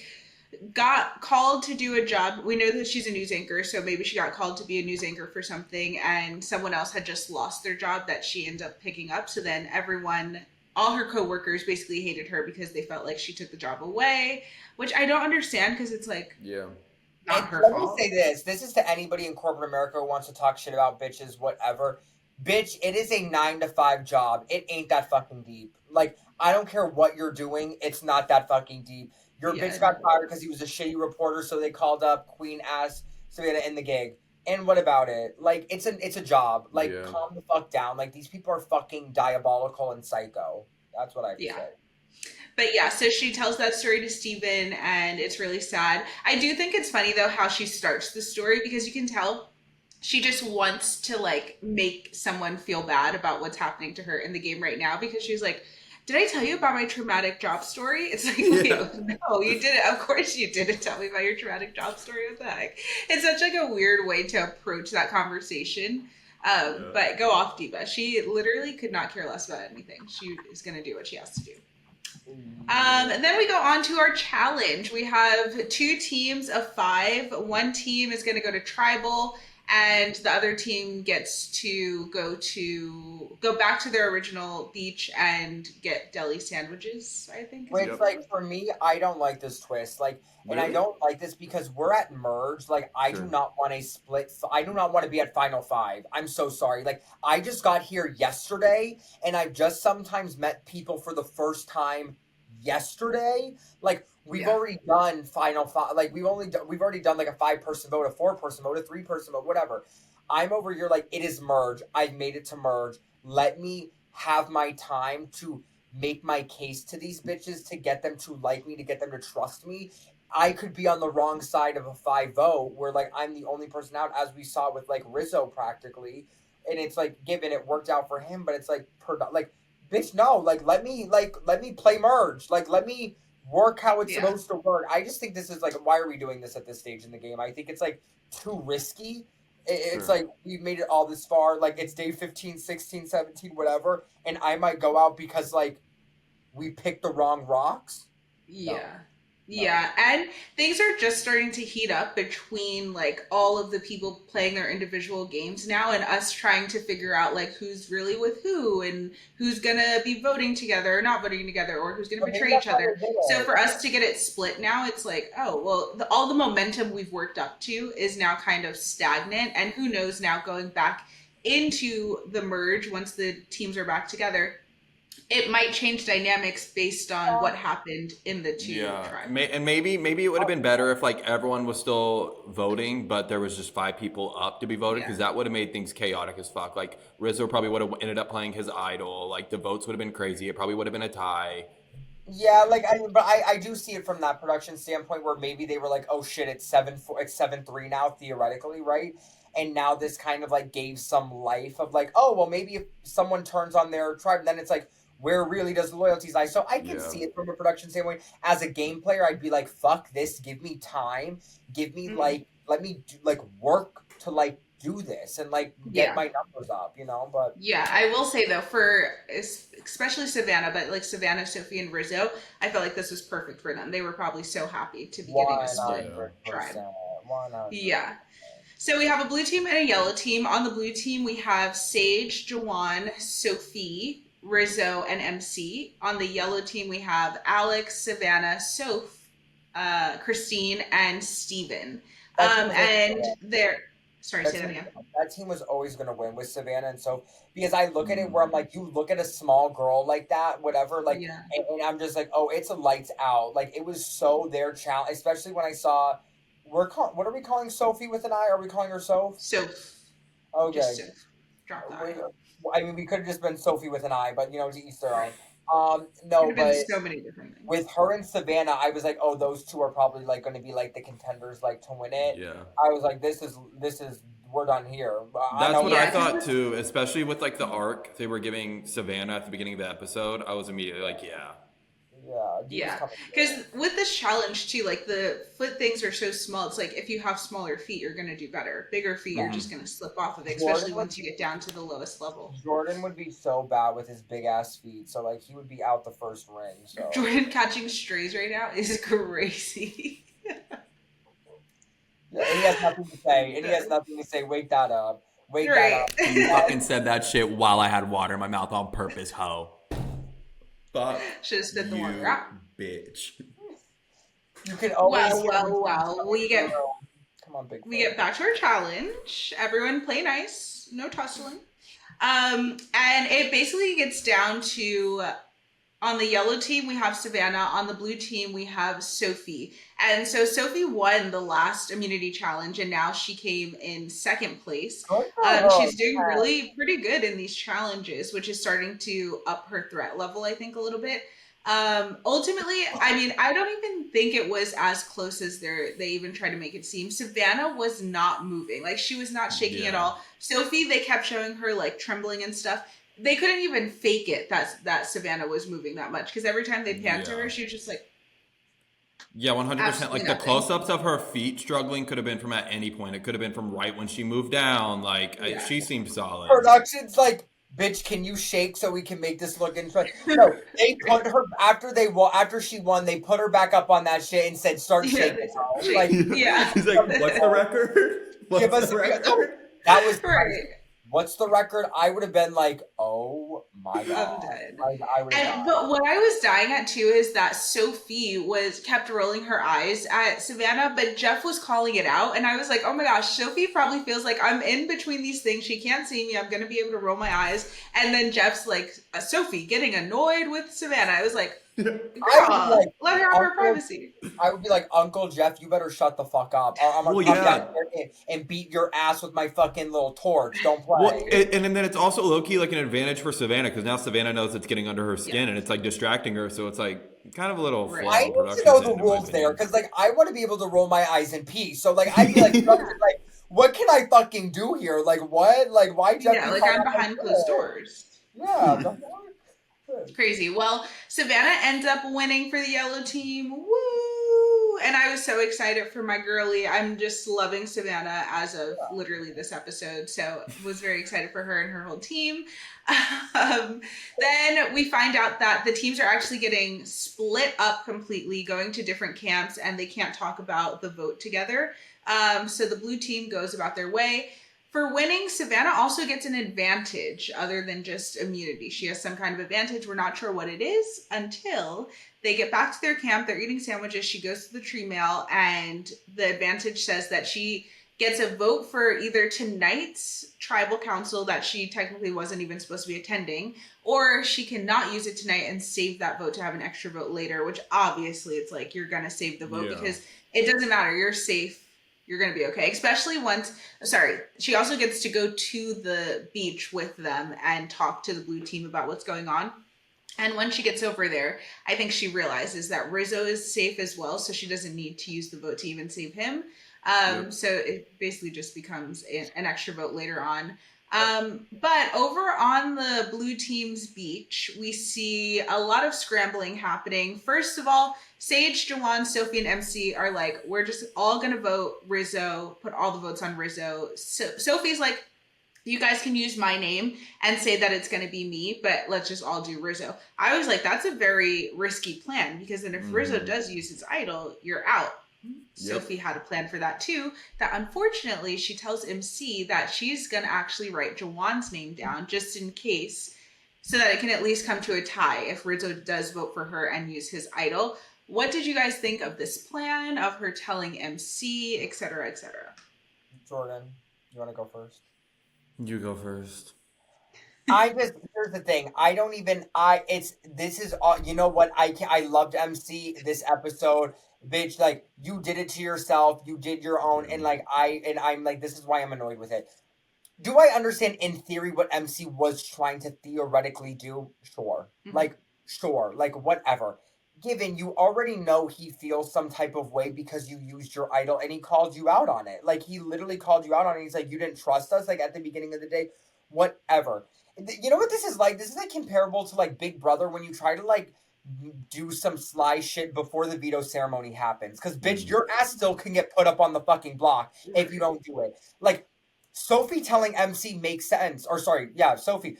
got called to do a job. We know that she's a news anchor, so maybe she got called to be a news anchor for something, and someone else had just lost their job that she ends up picking up. So then all her coworkers basically hated her because they felt like she took the job away, which I don't understand because it's like Yeah. not And her let fault. me say this. This is to anybody in corporate America who wants to talk shit about bitches, whatever. Bitch, it is a 9-to-5 job. It ain't that fucking deep. Like, I don't care what you're doing. It's not that fucking deep. Your Yeah, bitch got fired because he was a shitty reporter, so they called up Queen ass Savannah in the gig. And what about it? Like, it's a job. Like, Yeah. calm the fuck down. Like, these people are fucking diabolical and psycho. That's what I have to Yeah. say. But yeah, so she tells that story to Steven, and it's really sad. I do think it's funny though how she starts the story because you can tell she just wants to like make someone feel bad about what's happening to her in the game right now because she's like, did I tell you about my traumatic job story? It's like, Yeah. wait, no, you didn't. Of course you didn't tell me about your traumatic job story. What the heck? It's such like a weird way to approach that conversation. Yeah. But go off, Diva. She literally could not care less about anything. She is going to do what she has to do. And then we go on to our challenge. We have 2 teams of 5. One team is going to go to tribal, and the other team gets to go back to their original beach and get deli sandwiches, I think. Which, Yep. like, for me, I don't like this twist. Like, and I Really? don't like this because we're at merge. Like, I do Sure. not want a split. I do not want to be at Final 5. I'm so sorry. Like, I just got here yesterday, and I've just sometimes met people for the first time yesterday. Like, we've Yeah. already done Final 5. Like, we've already done like a 5-person vote, a 4-person vote, a 3-person vote, whatever. I'm over here like, it is merge. I've made it to merge. Let me have my time to make my case to these bitches, to get them to like me, to get them to trust me. I could be on the wrong side of a 5 vote where like I'm the only person out, as we saw with like Rizzo practically, and it's like given it worked out for him, but it's like like bitch, no, like let me play merge, like let me work how it's Yeah. supposed to work. I just think this is like, why are we doing this at this stage in the game? I think it's like too risky. It's Sure. like we've made it all this far, like it's day 15, 16, 17, whatever, and I might go out because like we picked the wrong rocks. Yeah. Yeah, and things are just starting to heat up between like all of the people playing their individual games now and us trying to figure out like who's really with who and who's gonna be voting together or not voting together or who's gonna But maybe betray that's each how they other. did So it. for us to get it split now, it's like, oh, well, all the momentum we've worked up to is now kind of stagnant, and who knows now going back into the merge once the teams are back together, it might change dynamics based on what happened in the 2 Yeah, tribes. and maybe it would have been better if like everyone was still voting, but there was just 5 people up to be voted, because Yeah. that would have made things chaotic as fuck. Like Rizzo probably would have ended up playing his idol. Like the votes would have been crazy. It probably would have been a tie. Yeah, like I do see it from that production standpoint where maybe they were like, oh shit, it's 7-4, it's 7-3 now theoretically, right? And now this kind of like gave some life of like, oh well, maybe if someone turns on their tribe, then it's like, where really does the loyalties lie? So I can Yeah. see it from a production standpoint. As a game player, I'd be like, fuck this, give me time, give me like, let me do, like work to like do this and like get Yeah. my numbers up, But Yeah, I will say though, for especially Savannah, but like Savannah, Sophie, and Rizzo, I felt like this was perfect for them. They were probably so happy to be getting a split tribe. 100%, 100%. Yeah. So we have a blue team and a yellow team. On the blue team, we have Sage, Jawan, Sophie, Rizzo, and MC. On the yellow team, we have Alex, Savannah, Soph, Christine, and Steven. And they're, sorry, say that again. That team was always going to win with Savannah, and so because I look at it where I'm like, you look at a small girl like that, whatever, like, Yeah. and I'm just like, oh, it's a lights out. Like it was so their challenge, especially when I saw. What are we calling Sophie with an I? Are we calling her Soph? Soph. Okay. Just Soph. Drop the I. I mean, we could have just been Sophie with an I, but to each their own. Could No, have been but so many different things. with her and Savannah, I was like, oh, those two are probably like going to be like the contenders, like to win it. Yeah. I was like, this is we're done here. That's what I Yeah. thought too, especially with like the arc they were giving Savannah at the beginning of the episode. I was immediately like, yeah. Yeah, because with this challenge too, like the foot things are so small. It's like if you have smaller feet, you're gonna do better. Bigger feet, you're just gonna slip off of it, especially once you get down to the lowest level. Jordan would be so bad with his big ass feet, so like he would be out the first ring. So Jordan catching strays right now is crazy. yeah, and he has nothing to say. Wake that up. Wake that up. You fucking said that shit while I had water in my mouth on purpose, ho. Fuck should have spit the you, water out. bitch. You can always well. We get come on, big. We get back to our challenge. Everyone play nice, no tussling. And it basically gets down to, on the yellow team, we have Savannah. On the blue team, we have Sophie. And so Sophie won the last immunity challenge, and now she came in second place. She's doing really pretty good in these challenges, which is starting to up her threat level, I think, a little bit. Ultimately, I mean, I don't even think it was as close as they even tried to make it seem. Savannah was not moving. Like, she was not shaking at Yeah. all. Sophie, they kept showing her like trembling and stuff. They couldn't even fake it that Savannah was moving that much, because every time they panned to Yeah. her, she was just like, Yeah, 100%. absolutely Like the nothing. close-ups of her feet struggling could have been from at any point. It could have been from right when she moved down. Like Yeah. she seemed solid. Production's like, bitch, can you shake so we can make this look interesting? No, they put her after she won. They put her back up on that shit and said, "Start Yeah, shaking." they said, Girl. shake. Like, Yeah. He's like, what's the record? give What's us the record? that was Right. What's the record? I would have been like, oh my god. I'm dead. Like, I would have died. But what I was dying at too is that Sophie kept rolling her eyes at Savannah, but Jeff was calling it out, and I was like, oh my gosh, Sophie probably feels like I'm in between these things. She can't see me. I'm gonna be able to roll my eyes, and then Jeff's like, Sophie getting annoyed with Savannah. I was like, I would girl, be like, let her have her Uncle- privacy. I would be like, Uncle Jeff, you better shut the fuck up. Or I'm gonna Well, come yeah. down here and beat your ass with my fucking little torch. Don't play. Well, and then it's also low-key like an advantage for Savannah because now Savannah knows it's getting under her skin and it's like distracting her. So it's like kind of a little Right. flaw I in need to production. know the in my rules there opinion. because, like, I want to be able to roll my eyes in peace. So, like, I'd be like, like, what can I fucking do here? Like, what? Like, why? Jeff Yeah, be like calling I'm out my behind closed shit? doors. Yeah. the fuck? Crazy. Well, Savannah ends up winning for the yellow team. Woo! And I was so excited for my girlie. I'm just loving Savannah as of literally this episode. So was very excited for her and her whole team. Then we find out that the teams are actually getting split up completely, going to different camps, and they can't talk about the vote together. So the blue team goes about their way. For winning, Savannah also gets an advantage other than just immunity. She has some kind of advantage. We're not sure what it is until they get back to their camp. They're eating sandwiches. She goes to the tree mail, and the advantage says that she gets a vote for either tonight's tribal council that she technically wasn't even supposed to be attending, or she cannot use it tonight and save that vote to have an extra vote later, which obviously it's like you're going to save the vote because it doesn't matter. You're safe. You're going to be okay. Especially she also gets to go to the beach with them and talk to the blue team about what's going on. And when she gets over there, I think she realizes that Rizo is safe as well, so she doesn't need to use the vote to even save him. So it basically just becomes an extra vote later on. But over on the blue team's beach, we see a lot of scrambling happening. First of all, Sage, Jawan, Sophie, and MC are like, we're just all going to vote Rizo, put all the votes on Rizo. So Sophie's like, you guys can use my name and say that it's going to be me, but let's just all do Rizo. I was like, that's a very risky plan, because then if Rizo does use his idol, you're out. Sophie had a plan for that too, that unfortunately she tells MC that she's going to actually write Jawan's name down just in case, so that it can at least come to a tie if Rizo does vote for her and use his idol. What did you guys think of this plan, of her telling MC, etc., etc.? Jordan, you want to go first? You go first. Here's the thing. This is all, you know what? I loved MC this episode. Bitch, like, you did it to yourself. You did your own. And like, I'm like, this is why I'm annoyed with it. Do I understand in theory what MC was trying to theoretically do? Sure. Like, sure. Like, whatever. Given you already know he feels some type of way because you used your idol and he called you out on it. Like, he literally called you out on it. He's like, you didn't trust us, like, at the beginning of the day. Whatever. You know what this is like? This is like comparable to like Big Brother when you try to like do some sly shit before the veto ceremony happens. Because, bitch, your ass still can get put up on the fucking block if you don't do it. Like, Sophie telling MC makes sense. Or sorry, yeah, Sophie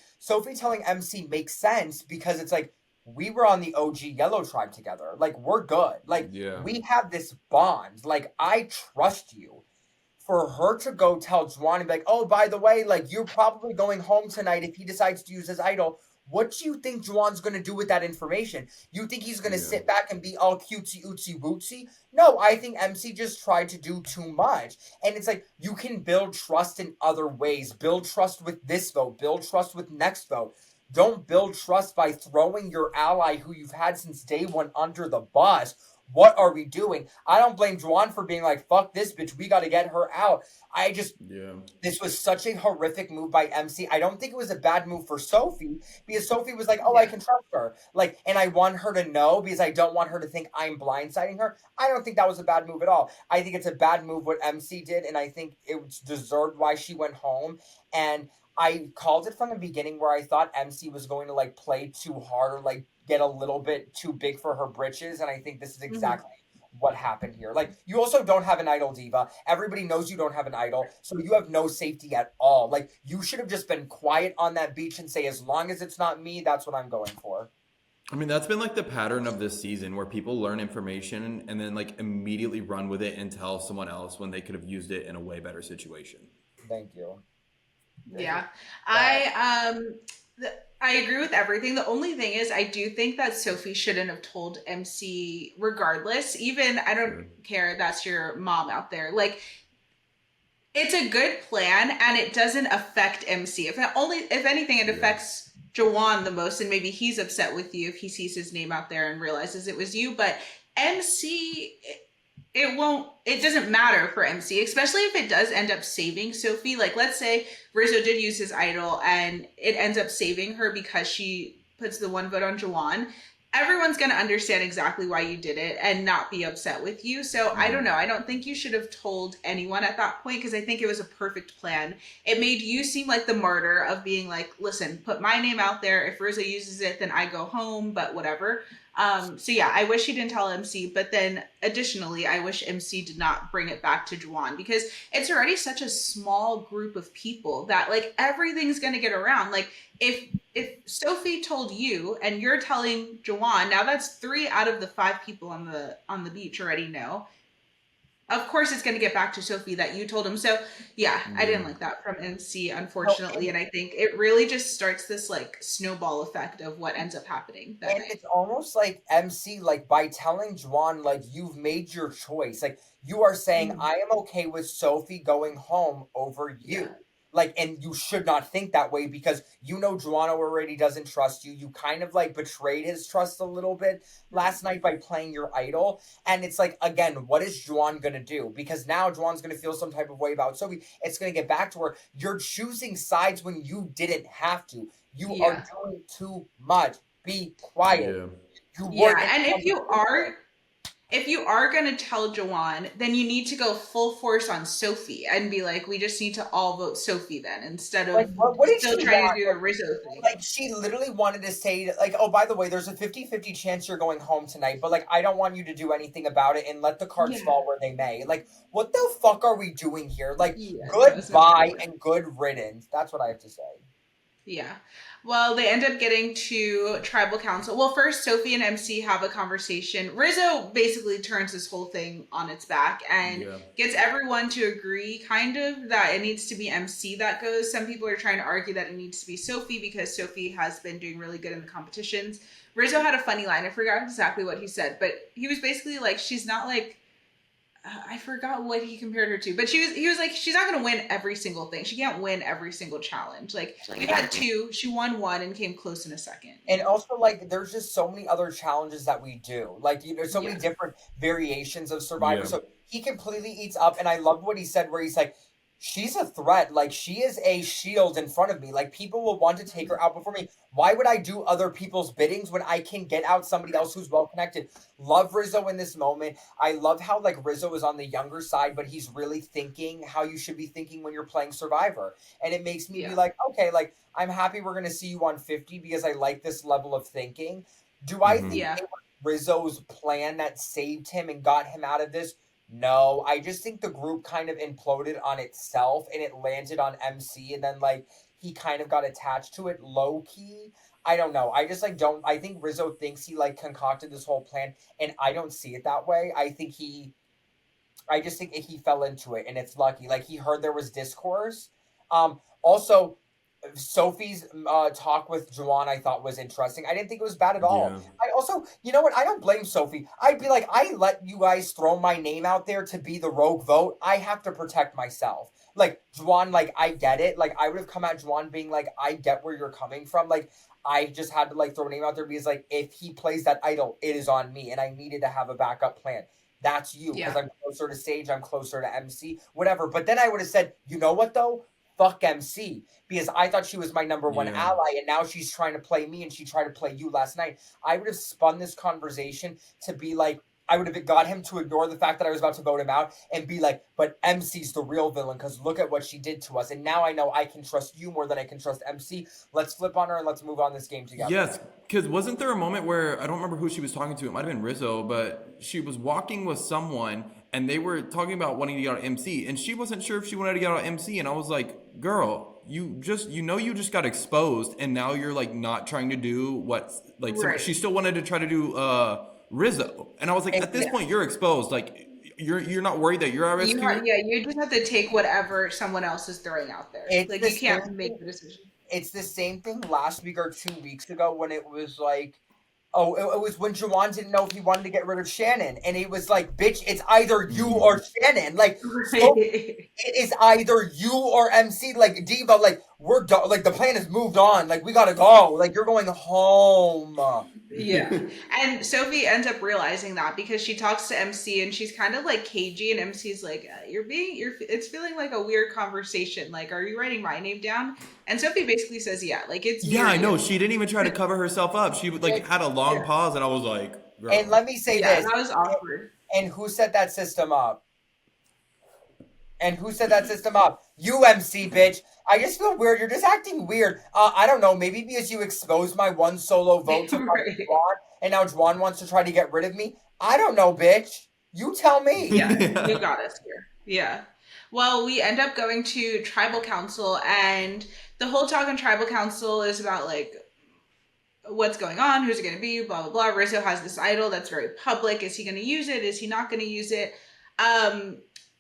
telling MC makes sense because it's like, we were on the OG Yellow Tribe together. Like, we're good. Like, we have this bond. Like, I trust you. For her to go tell Juan and be like, oh, by the way, like, you're probably going home tonight if he decides to use his idol. What do you think Juan's going to do with that information? You think he's going to sit back and be all cutesy, ootsy, wootsy? No, I think MC just tried to do too much. And it's like, you can build trust in other ways. Build trust with this vote. Build trust with next vote. Don't build trust by throwing your ally who you've had since day one under the bus what are we doing? I don't blame Juwan for being like, fuck this bitch, we got to get her out. I just, Yeah. this was such a horrific move by MC. I don't think it was a bad move for Sophie because Sophie was like, oh, I Yeah. can trust her. Like, and I want her to know because I don't want her to think I'm blindsiding her. I don't think that was a bad move at all. I think it's a bad move what MC did, and I think it was deserved why she went home. And I called it from the beginning where I thought MC was going to like play too hard or like get a little bit too big for her britches. And I think this is Mhm. exactly what happened here. Like, you also don't have an idol, Diva. Everybody knows you don't have an idol, so you have no safety at all. Like, you should have just been quiet on that beach and say, as long as it's not me, that's what I'm going for. I mean, that's been like the pattern of this season where people learn information and then like immediately run with it and tell someone else when they could have used it in a way better situation. Thank you. Yeah. Bad. I agree with everything. The only thing is, I do think that Sophie shouldn't have told MC regardless. Even, I don't Sure. care, that's your mom out there. Like, it's a good plan and it doesn't affect MC. If anything, it Yeah. affects Jawan the most, and maybe he's upset with you if he sees his name out there and realizes it was you. But MC, it doesn't matter for MC, especially if it does end up saving Sophie. Like, let's say Rizzo did use his idol and it ends up saving her because she puts the one vote on Jawan. Everyone's going to understand exactly why you did it and not be upset with you. So I don't know. I don't think you should have told anyone at that point because I think it was a perfect plan. It made you seem like the martyr of being like, listen, put my name out there. If Rizzo uses it, then I go home, but whatever. So yeah, I wish he didn't tell MC, but then additionally, I wish MC did not bring it back to Juwan because it's already such a small group of people that like everything's gonna get around. Like if Sophie told you and you're telling Juwan, now that's 3 out of the 5 people on the beach already know. Of course it's going to get back to Sophie that you told him. So yeah, I didn't Yeah. like that from MC, No, unfortunately. And I think it really just starts this like snowball effect of what ends up happening that and night. it's almost like MC, like by telling Juwan, like, you've made your choice. Like, you are saying, Mhm. I am okay with Sophie going home over Yeah. you. Like, and you should not think that way because you know Juwan already doesn't trust you. You kind of like betrayed his trust a little bit last night by playing your idol. And it's like, again, what is Juwan gonna do? Because now Juwan's gonna feel some type of way about Sophie. It's gonna get back to her. You're choosing sides when you didn't have to. You are Yeah. doing too much. Be quiet. Yeah. You weren't Yeah. in And competition. if you are going to tell Jawan, then you need to go full force on Sophie and be like, we just need to all vote Sophie then instead Like, of what did still she trying to want? do the Rizzo thing. Like, she literally wanted to say, like, oh, by the way, there's a 50-50 chance you're going home tonight, but, like, I don't want you to do anything about it and let the cards Yeah. fall where they may. Like, what the fuck are we doing here? Like, Yeah. That was not goodbye fair. and good riddance. That's what I have to say. Yeah. Well, they end up getting to tribal council. Well, first, Sophie and MC have a conversation. Rizzo basically turns this whole thing on its back and Yeah. gets everyone to agree, kind of, that it needs to be MC that goes. Some people are trying to argue that it needs to be Sophie because Sophie has been doing really good in the competitions. Rizzo had a funny line. I forgot exactly what he said, but he was basically like, she's not like I forgot what he compared her to, but he was like, she's not going to win every single thing. She can't win every single challenge. Like, we've had 2, she won 1 and came close in a second. And also, like, there's just so many other challenges that we do. Like, there's so many Yeah. different variations of Survivor. Yeah. So he completely eats up. And I love what he said, where he's like, she's a threat. Like, she is a shield in front of me. Like, people will want to take her out before me. Why would I do other people's biddings when I can get out somebody else who's well connected? Love Rizzo in this moment. I love how, like, Rizzo is on the younger side, but he's really thinking how you should be thinking when you're playing Survivor. And it makes me be Yeah. like, okay, like, I'm happy we're going to see you on 50 because I like this level of thinking. Do I Mhm. think Yeah. it was Rizzo's plan that saved him and got him out of this? No, I just think the group kind of imploded on itself and it landed on MC and then like he kind of got attached to it low key. I don't know. I just like don't I think Rizzo thinks he like concocted this whole plan and I don't see it that way. I just think he fell into it and it's lucky. Like he heard there was discourse. Also Sophie's talk with Juwan I thought was interesting. I didn't think it was bad at all. Yeah. I also, you know what? I don't blame Sophie. I'd be like, I let you guys throw my name out there to be the rogue vote. I have to protect myself. Like Juwan, like I get it. Like I would have come at Juwan being like, I get where you're coming from. Like I just had to like throw a name out there because like if he plays that idol, it is on me, and I needed to have a backup plan. That's you because Yeah. I'm closer to Sage, I'm closer to MC, whatever. But then I would have said, you know what though? Fuck MC because I thought she was my number one Yeah. ally, and now she's trying to play me, and she tried to play you last night. I would have spun this conversation to be like, I would have got him to ignore the fact that I was about to vote him out and be like, but MC's the real villain because look at what she did to us. And now I know I can trust you more than I can trust MC. Let's flip on her and let's move on this game together. Yes, because wasn't there a moment where I don't remember who she was talking to? It might have been Rizzo, but she was walking with someone and they were talking about wanting to get out MC, and she wasn't sure if she wanted to get out MC. And I was like, "Girl, you just got exposed, and now you're like not trying to do what like Right. she still wanted to try to do Rizzo." And I was like, "At this Yeah. point, you're exposed. Like you're not worried that you're RSQ." You just have to take whatever someone else is throwing out there. It's Like the you can't same- make the decision. It's the same thing last week or 2 weeks ago when it was like, oh, it was when Juwan didn't know if he wanted to get rid of Shannon. And he was like, bitch, it's either you or Shannon. Like, so it is either you or MC. Like, Diva, like, we're done. Like, the plan has moved on. Like, we gotta go. Like, you're going home. Yeah. And Sophie ends up realizing that because she talks to MC and she's kind of like cagey, and MC's like, it's feeling like a weird conversation. Like, are you writing my name down? And Sophie basically says, yeah, like it's Yeah, weird. I know. She didn't even try to cover herself up. She like had a long pause, and I was like, "Girl." And let me say Yeah, this. that was awkward. And who set that system up? You, MC, bitch. I just feel weird. You're just acting weird. I don't know. Maybe because you exposed my one solo vote to Right. Juwan, and now Juwan wants to try to get rid of me. I don't know, bitch. You tell me. Yeah, you got us here. Yeah. Well, we end up going to tribal council, and the whole talk on tribal council is about like what's going on, who's it going to be, blah blah blah. Rizzo has this idol that's very public. Is he going to use it? Is he not going to use it?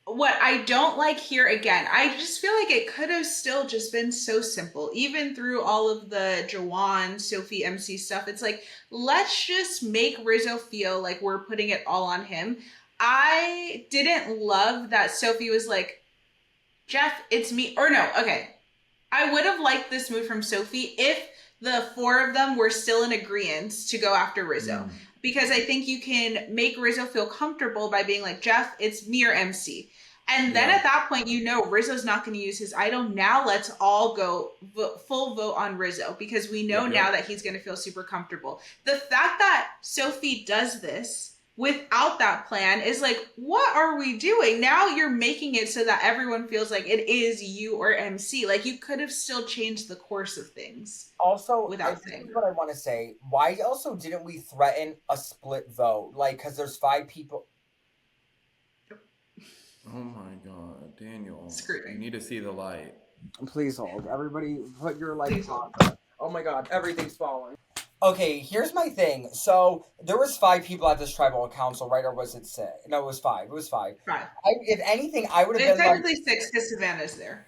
What I don't like here, again, I just feel like it could have still just been so simple, even through all of the Jawan, Sophie, MC stuff. It's like, let's just make Rizzo feel like we're putting it all on him. I didn't love that Sophie was like, Jeff, it's me. Or no, okay. I would have liked this move from Sophie if the four of them were still in agreement to go after Rizzo. Because I think you can make Rizzo feel comfortable by being like, Jeff, it's me or MC. And then at that point, you know Rizzo's not going to use his idol. Now let's all go full vote on Rizzo because we know now that he's going to feel super comfortable. The fact that Sophie does this without that plan is like, what are we doing? Now you're making it so that everyone feels like it is you or MC. Like you could have still changed the course of things. Also, Without this saying. is what I want to say. Why also didn't we threaten a split vote? Like, because there's 5 people. Oh my God, Daniel! Screwing. You need to see the light. Please hold. Everybody put your Please lights on. Oh my God, everything's falling. Okay, here's my thing. So, there was 5 people at this tribal council, right? Or was it 6? No, it was 5. It was 5. 5. If anything, I would have It's been like... technically 6 because Savannah's there.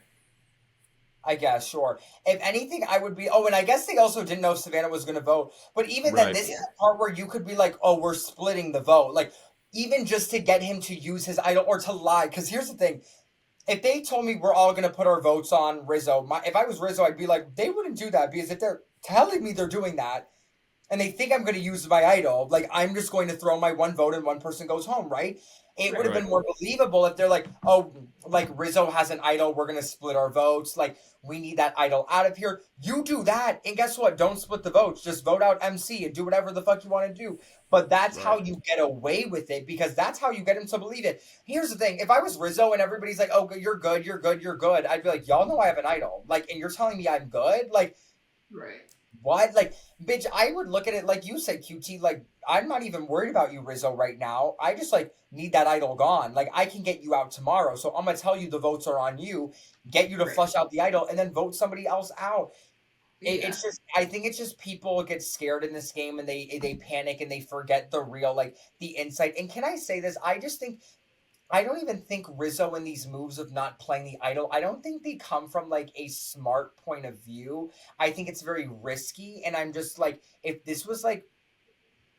I guess, sure. If anything, I would be... Oh, and I guess they also didn't know if Savannah was going to vote. But even then, this is the part where you could be like, oh, we're splitting the vote. Like, even just to get him to use his idol or to lie. Because here's the thing. If they told me we're all going to put our votes on Rizzo, if I was Rizzo, I'd be like, they wouldn't do that. Because if they're telling me they're doing that, and they think I'm going to use my idol, like, I'm just going to throw my one vote and one person goes home, right? It would have been more believable if they're like, oh, like, Rizzo has an idol, we're going to split our votes. Like, we need that idol out of here. You do that, and guess what? Don't split the votes. Just vote out MC and do whatever the fuck you want to do. But that's how you get away with it, because that's how you get him to believe it. Here's the thing. If I was Rizzo and everybody's like, oh, you're good, you're good, you're good, I'd be like, y'all know I have an idol. Like, and you're telling me I'm good? Like, Right. what? Like, bitch, I would look at it like you said, QT. Like, I'm not even worried about you, Rizzo, right now. I just, like, need that idol gone. Like, I can get you out tomorrow. So I'm going to tell you the votes are on you, get you to flush out the idol, and then vote somebody else out. It's just, I think it's just people get scared in this game and they panic and they forget the real, like, the insight. And can I say this? I don't even think Rizzo in these moves of not playing the idol, I don't think they come from, like, a smart point of view. I think it's very risky, and I'm just, like, if this was, like,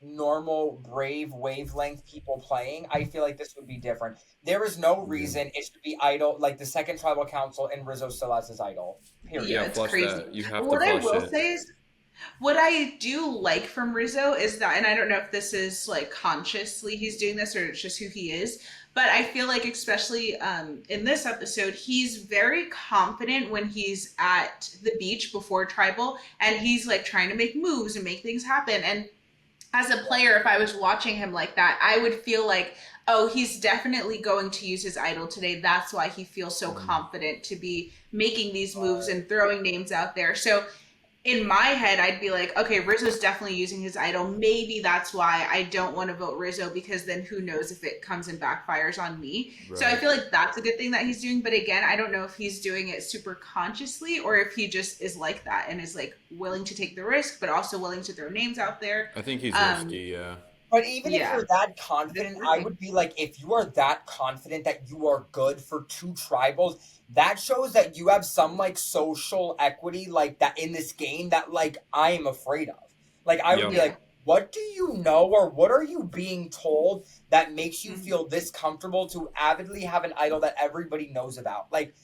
normal, brave, wavelength people playing, I feel like this would be different. There is no reason it should be idol, like, the second tribal council, and Rizzo still has his idol. Period. Yeah, it's crazy. That. You have What to I flush will it. say is, What I do like from Rizzo is that, and I don't know if this is like consciously he's doing this or it's just who he is, but I feel like, especially in this episode, he's very confident when he's at the beach before Tribal and he's like trying to make moves and make things happen. And as a player, if I was watching him like that, I would feel like, oh, he's definitely going to use his idol today. That's why he feels so confident to be making these moves and throwing names out there. So in my head, I'd be like, okay, Rizzo's definitely using his idol. Maybe that's why I don't want to vote Rizzo because then who knows if it comes and backfires on me. Right. So I feel like that's a good thing that he's doing. But again, I don't know if he's doing it super consciously or if he just is like that and is like willing to take the risk, but also willing to throw names out there. I think he's risky, yeah. But even if Yeah. you're that confident, I would be like, if you are that confident that you are good for 2 tribals, that shows that you have some like social equity like that in this game that like I am afraid of. Like I would be Yep. like, what do you know or what are you being told that makes you Mhm. feel this comfortable to avidly have an idol that everybody knows about? Like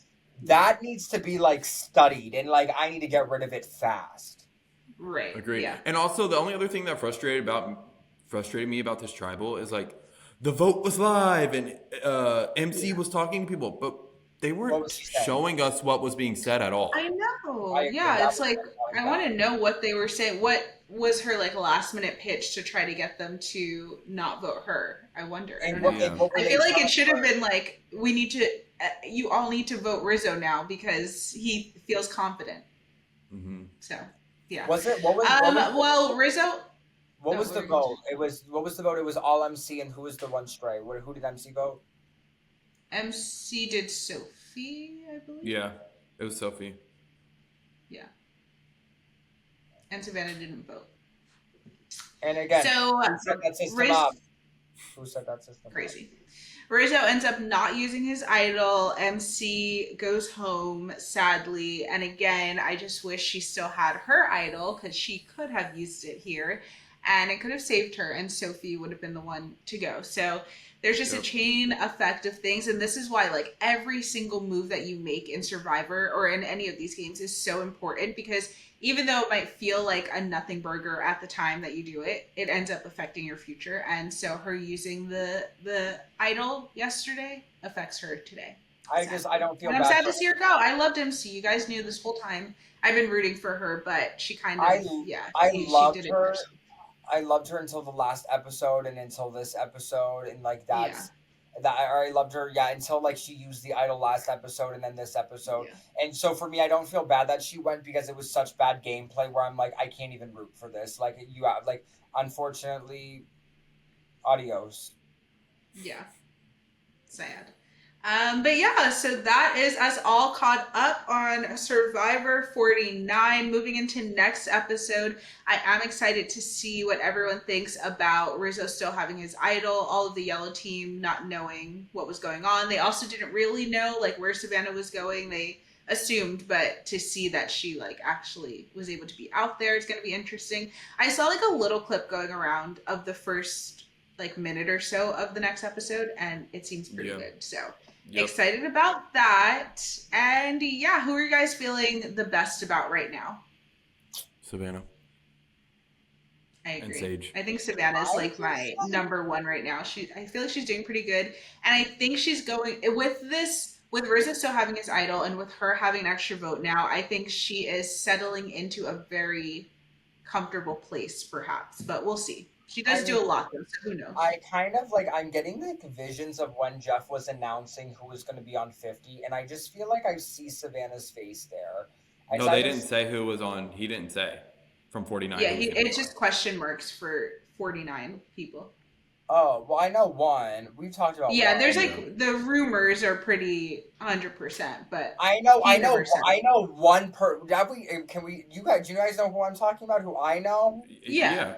that needs to be like studied and like I need to get rid of it fast. Right. Agreed. Yeah. And also, the only other thing that frustrated me about this tribal is like the vote was live and MC was talking to people, but they What weren't was he saying? showing us what was being said at all. I know. I agree, Yeah, that it's was like very I want to bad. know what they were saying. What was her like last minute pitch to try to get them to not vote her? I wonder. I don't know. Yeah. What were I they feel like telling it should have her? been like we need to. You all need to vote Rizzo now because he feels confident. Hmm. So yeah. Was it what was Well, Rizzo. what Oh, was what the were you gonna vote? It was what was the vote? It was all MC and who was the one stray? Who did MC vote? say? MC did Sophie, I believe. Yeah, it was Sophie. Yeah. And Savannah didn't vote. And again, So who set that system Riz up? Who set that system up? crazy. Rizzo ends up not using his idol. MC goes home sadly. And again, I just wish she still had her idol because she could have used it here and it could have saved her, and Sophie would have been the one to go. So there's just a Yep. chain effect of things. And this is why, like, every single move that you make in Survivor or in any of these games is so important because even though it might feel like a nothing burger at the time that you do it, it ends up affecting your future. And so her using the idol yesterday affects her today. I don't feel And I'm bad sad for to see her go. I loved MC. You guys knew this whole time. I've been rooting for her, but she kind of I she loved did it her. herself. I loved her until the last episode and until this episode and like Yeah. I loved her until like she used the idol last episode and then this episode. Yeah. And so for me I don't feel bad that she went because it was such bad gameplay where I'm like I can't even root for this. Like you have like unfortunately adios. Yeah. Sad. But yeah, so that is us all caught up on Survivor 49. Moving into next episode, I am excited to see what everyone thinks about Rizzo still having his idol, all of the yellow team not knowing what was going on. They also didn't really know like where Savannah was going. They assumed, but to see that she like actually was able to be out there, it's going to be interesting. I saw like a little clip going around of the first like minute or so of the next episode, and it seems pretty Yeah. good. So Yep. excited about that. And yeah, who are you guys feeling the best about right now? Savannah I and agree. Sage. I think Savannah's I like just my like- number one right now. I feel like she's doing pretty good. And I think she's going with this, with Rizzo still having his idol and with her having an extra vote now, I think she is settling into a very comfortable place perhaps, but we'll see. She does do a lot though, so who knows? I kind of like I'm getting like visions of when Jeff was announcing who was going to be on 50 and I just feel like I see Savannah's face there. No, they didn't say who was on. He didn't say from 49. Yeah, who was gonna be it's on. just question marks for 49 people. Oh, well I know one. We've talked about Yeah, one. there's Yeah. like the rumors are pretty 100%, but I know he never said it. one do you guys know who I'm talking about? Who I know? Yeah.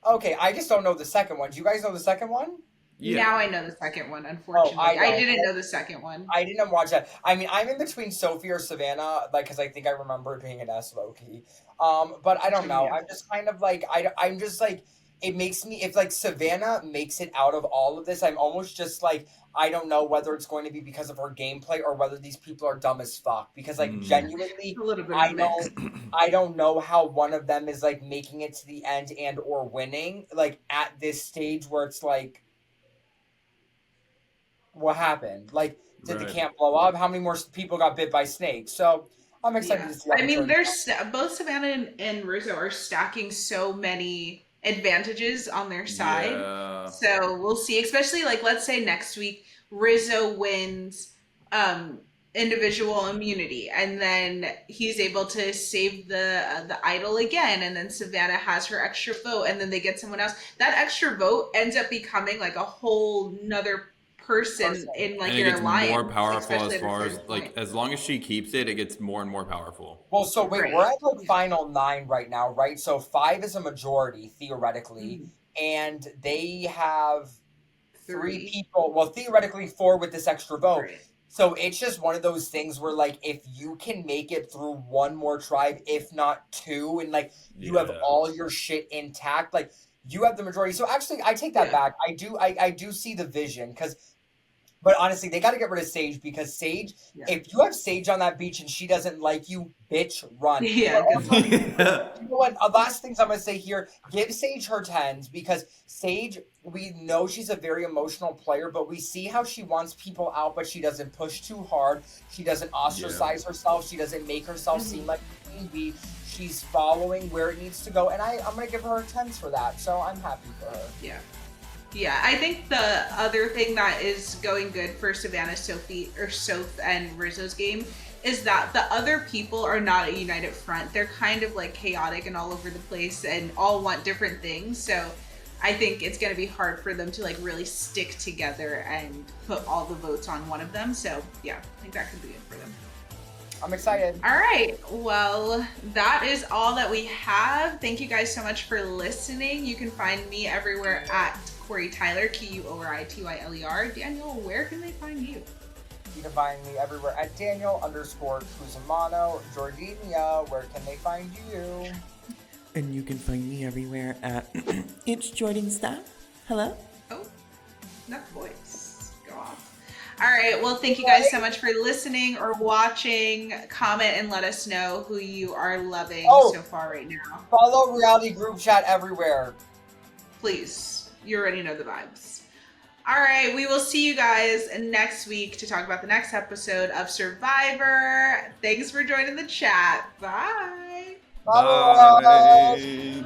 Okay, I just don't know the second one. Do you guys know the second one? Yeah. Now I know the second one, unfortunately. I I don't. didn't know the second one. I didn't watch that. I mean, I'm in between Sophie or Savannah, like, because I think I remember it being an S low key. But I don't know. Yeah. I'm just kind of like, I'm just like, it makes me, if like Savannah makes it out of all of this, I'm almost just like, I don't know whether it's going to be because of her gameplay or whether these people are dumb as fuck. Because like genuinely, A little bit of a mix. I don't know how one of them is like making it to the end and or winning. Like at this stage where it's like, what happened? Like, did the Right. camp blow up? How many more people got bit by snakes? So I'm excited Yeah. to see how I it mean, turns there's both Savannah and Rizzo are stacking so many advantages on their side. Yeah. So we'll see, especially like let's say next week Rizzo wins um individual immunity and then he's able to save the idol again and then Savannah has her extra vote and then they get someone else. That extra vote ends up becoming like a whole nother person in like And it your gets more alliance, powerful especially as at a far as certain like point. as long as she keeps it, it gets more and more powerful. Well, so wait, we're Right. at like final 9 right now, right? So 5 is a majority theoretically, Mhm. and they have 3 Three. people. Well, theoretically 4 with this extra vote. Right. So it's just one of those things where like if you can make it through one more tribe, if not 2, and like you have Yeah. all your shit intact, like you have the majority. So actually, I take that Yeah. back. I do see the vision because. But honestly, they got to get rid of Sage because Sage, Yeah. if you have Sage on that beach and she doesn't like you, bitch, run. Yeah. But Good also, point. you know what? Last things I'm going to say here, give Sage her 10s because Sage, we know she's a very emotional player, but we see how she wants people out, but she doesn't push too hard. She doesn't ostracize herself. She doesn't make herself seem like a queen bee. She's following where it needs to go, and I'm going to give her 10s for that, so I'm happy for her. Yeah. Yeah, I think the other thing that is going good for Savannah, Soph and Rizzo's game is that the other people are not a united front. They're kind of like chaotic and all over the place and all want different things. So I think it's going to be hard for them to like really stick together and put all the votes on one of them. So yeah, I think that could be good for them. I'm excited. All right. Well, that is all that we have. Thank you guys so much for listening. You can find me everywhere at Quori-Tyler, Quorityler. Daniel, where can they find you? You can find me everywhere at Daniel_Cusimano. Jordania, where can they find you? And you can find me everywhere at It's Jordan Staff. Hello? Oh, enough voice. Go off. All right. Well, thank you guys so much for listening or watching. Comment and let us know who you are loving so far right now. Follow Reality Group Chat everywhere. Please. You already know the vibes. All right. We will see you guys next week to talk about the next episode of Survivor. Thanks for joining the chat. Bye. Bye. Bye.